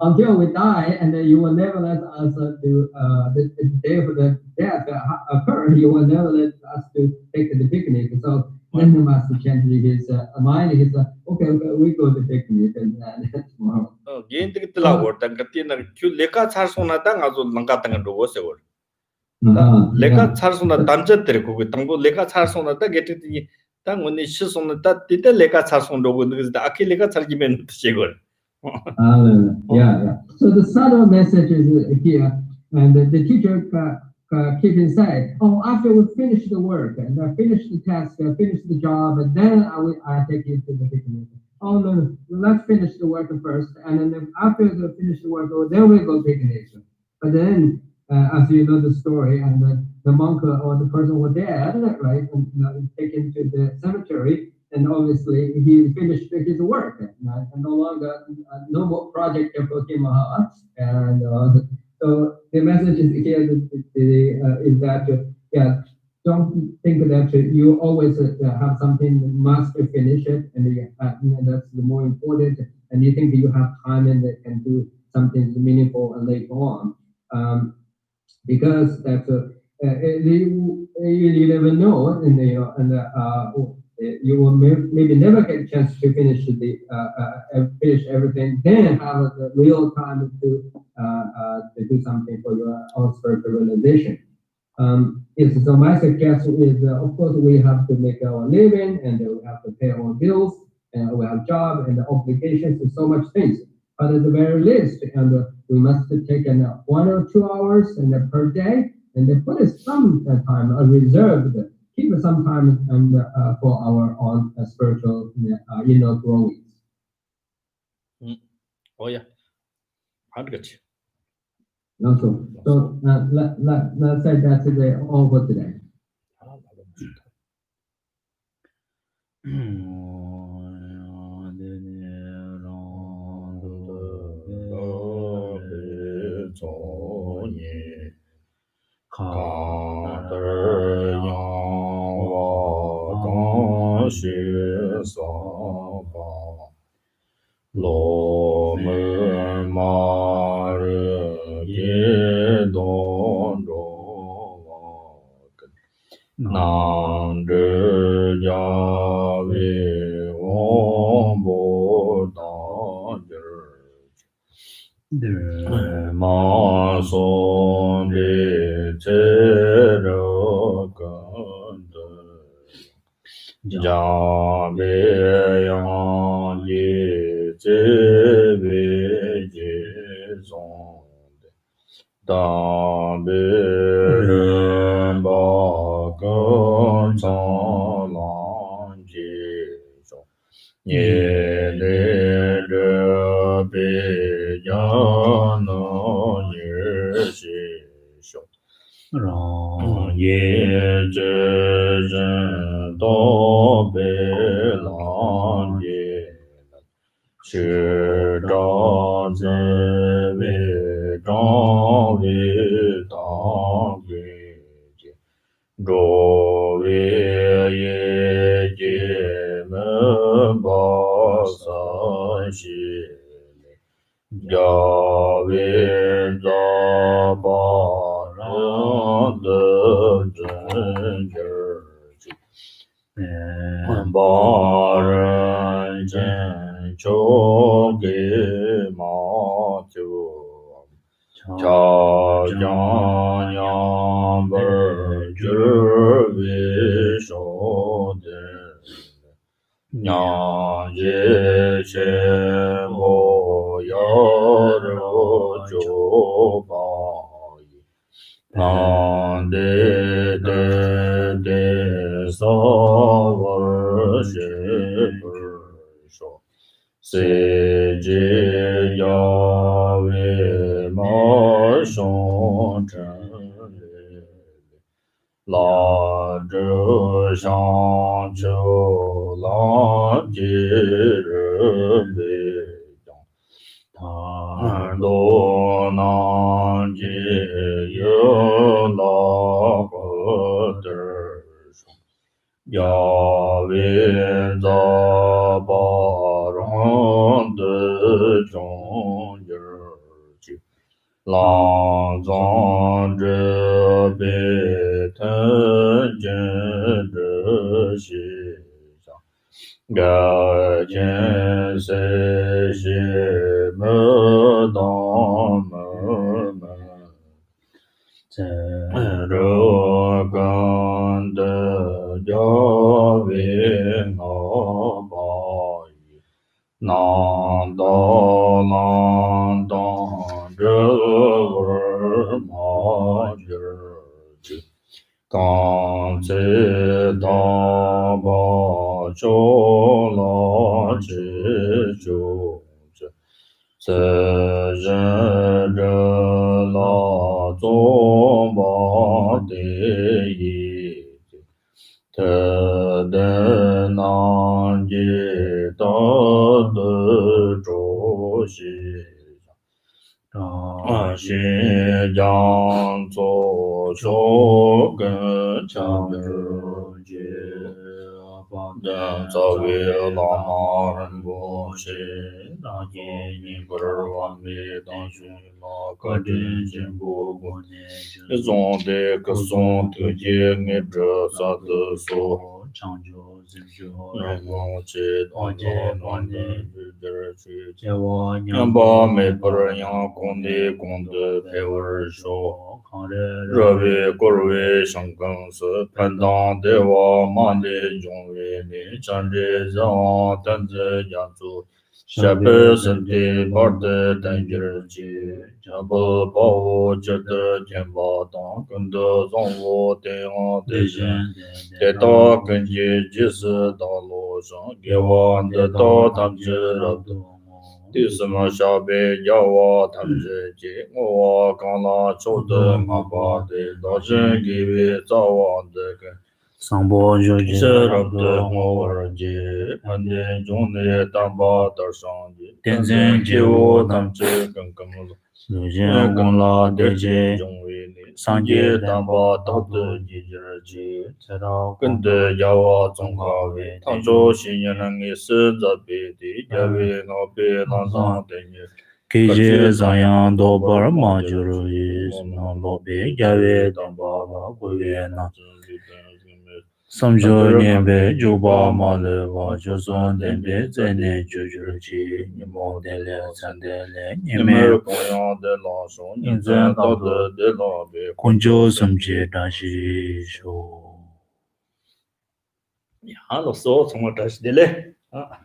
Until we die, and then you will never let us do the day of the death occur. You will never let us to take the picnic. So then the master changed his mind. He said, okay, we go to picnic and tomorrow. 개인들이 들라고 딱 그때는 큐 레카 살소나당 아주 랑가당 거 오세월. 레카 살소나 단저들 그거 당고 레카 살소나다 게트니 당 언니 시소나다 때때 레카 살소나 거 그래서 아키 레카 살기면 되걸. Yeah. So the subtle message is here, and the teacher keep inside. Oh, after we finish the work and I finish the task, I finish the job, and then I take you to the picnic. Oh no, let's finish the work first, and then after we finish the work, then we go picnic. But then, as you know the story, and the monk or the person was dead, right, and taken to the cemetery. And obviously, he finished his work, and no longer no more project for him. And so the message is here is that don't think that you always have something must finish it, and that's the more important. And you think you have time and can do something meaningful later on, because that's you never know, you will maybe never get a chance to finish finish everything. Then have the real time to do something for your own spiritual realization. Yes, so my suggestion is, of course, we have to make our living, and we have to pay our bills, and we have job and obligations and so much things. But at the very least, and we must take 1 or 2 hours per day, and then put some time reserved. Keep some time and for our own spiritual inner growing. Oh yeah, good. Also, so let's say that's all for today. Lo me ma re ye don ro nan de ya we won bo da de ma son de che ro kan de ja be yang ye zhe wei jie zong da be ren ba gen zang lang jie zong ye le zhe bei yan ne ye xie xiong rang ye zhe zhen dou bei lang jie shi zhang zhen wei zhang wei dang wei jie zhou wei ye jie men ba san xi ya wei za ba ran de zhen jie ba ren zhen chou ge ma jiu cha yang yang ber zhi wei shou de yang ye xian bo ya ru jo ba nan de sa war she sho se je ya we ma shong chen la zhe shang qiu lang ji ren bei jiang tan do nan ji yu la ge de shong ya wei za ba rong de zhong yi ji lang zang zhe bei ten jian zhe xi xiang ge jian sei xi me dang me me re gan de jia wei na ba yi nan da nan dang zhe er ma ji ji gang zi da ba zhou la ji zhou zi zi zhen zhe la zong ba de yi te de nan ji da de zhou xi xi jiang zuo xiu gen qiang zhi ji dan zao wei la ma ren bo xi da ji ni gu er wan wei dang xun la ge zhen jin bu gu ne zong de ge song de jie ne zhe sa de su长久自修，人工知道光的日去结我娘把美不人样公的公的陪我说，康的热为国为上更是判当的我忙的用为你站着让等着养猪。下辈身体把的等日记，家不把我觉得天把当跟的让我的我的人，得到根基就是道路上给我的到他们知道。第什么小辈要我他们自己，我刚拿出的我把的老人给我早晚的跟。上波就是让的我儿子，盘点中的当把的上的，天真给我当这更更了。有些功劳的些，上街当把道德一日起，知道跟的要我中高位，当作新人的是这边的，因为那边那上的人。给些这样多不嘛就是意思，那老别家为当爸爸过月呢。三九年被九八马的话，就算等别在内就去，你没得了，真的了，你没有同样的老手，你真道德的老别，工作什么些但是说，呀，老师，我从我这是的嘞啊。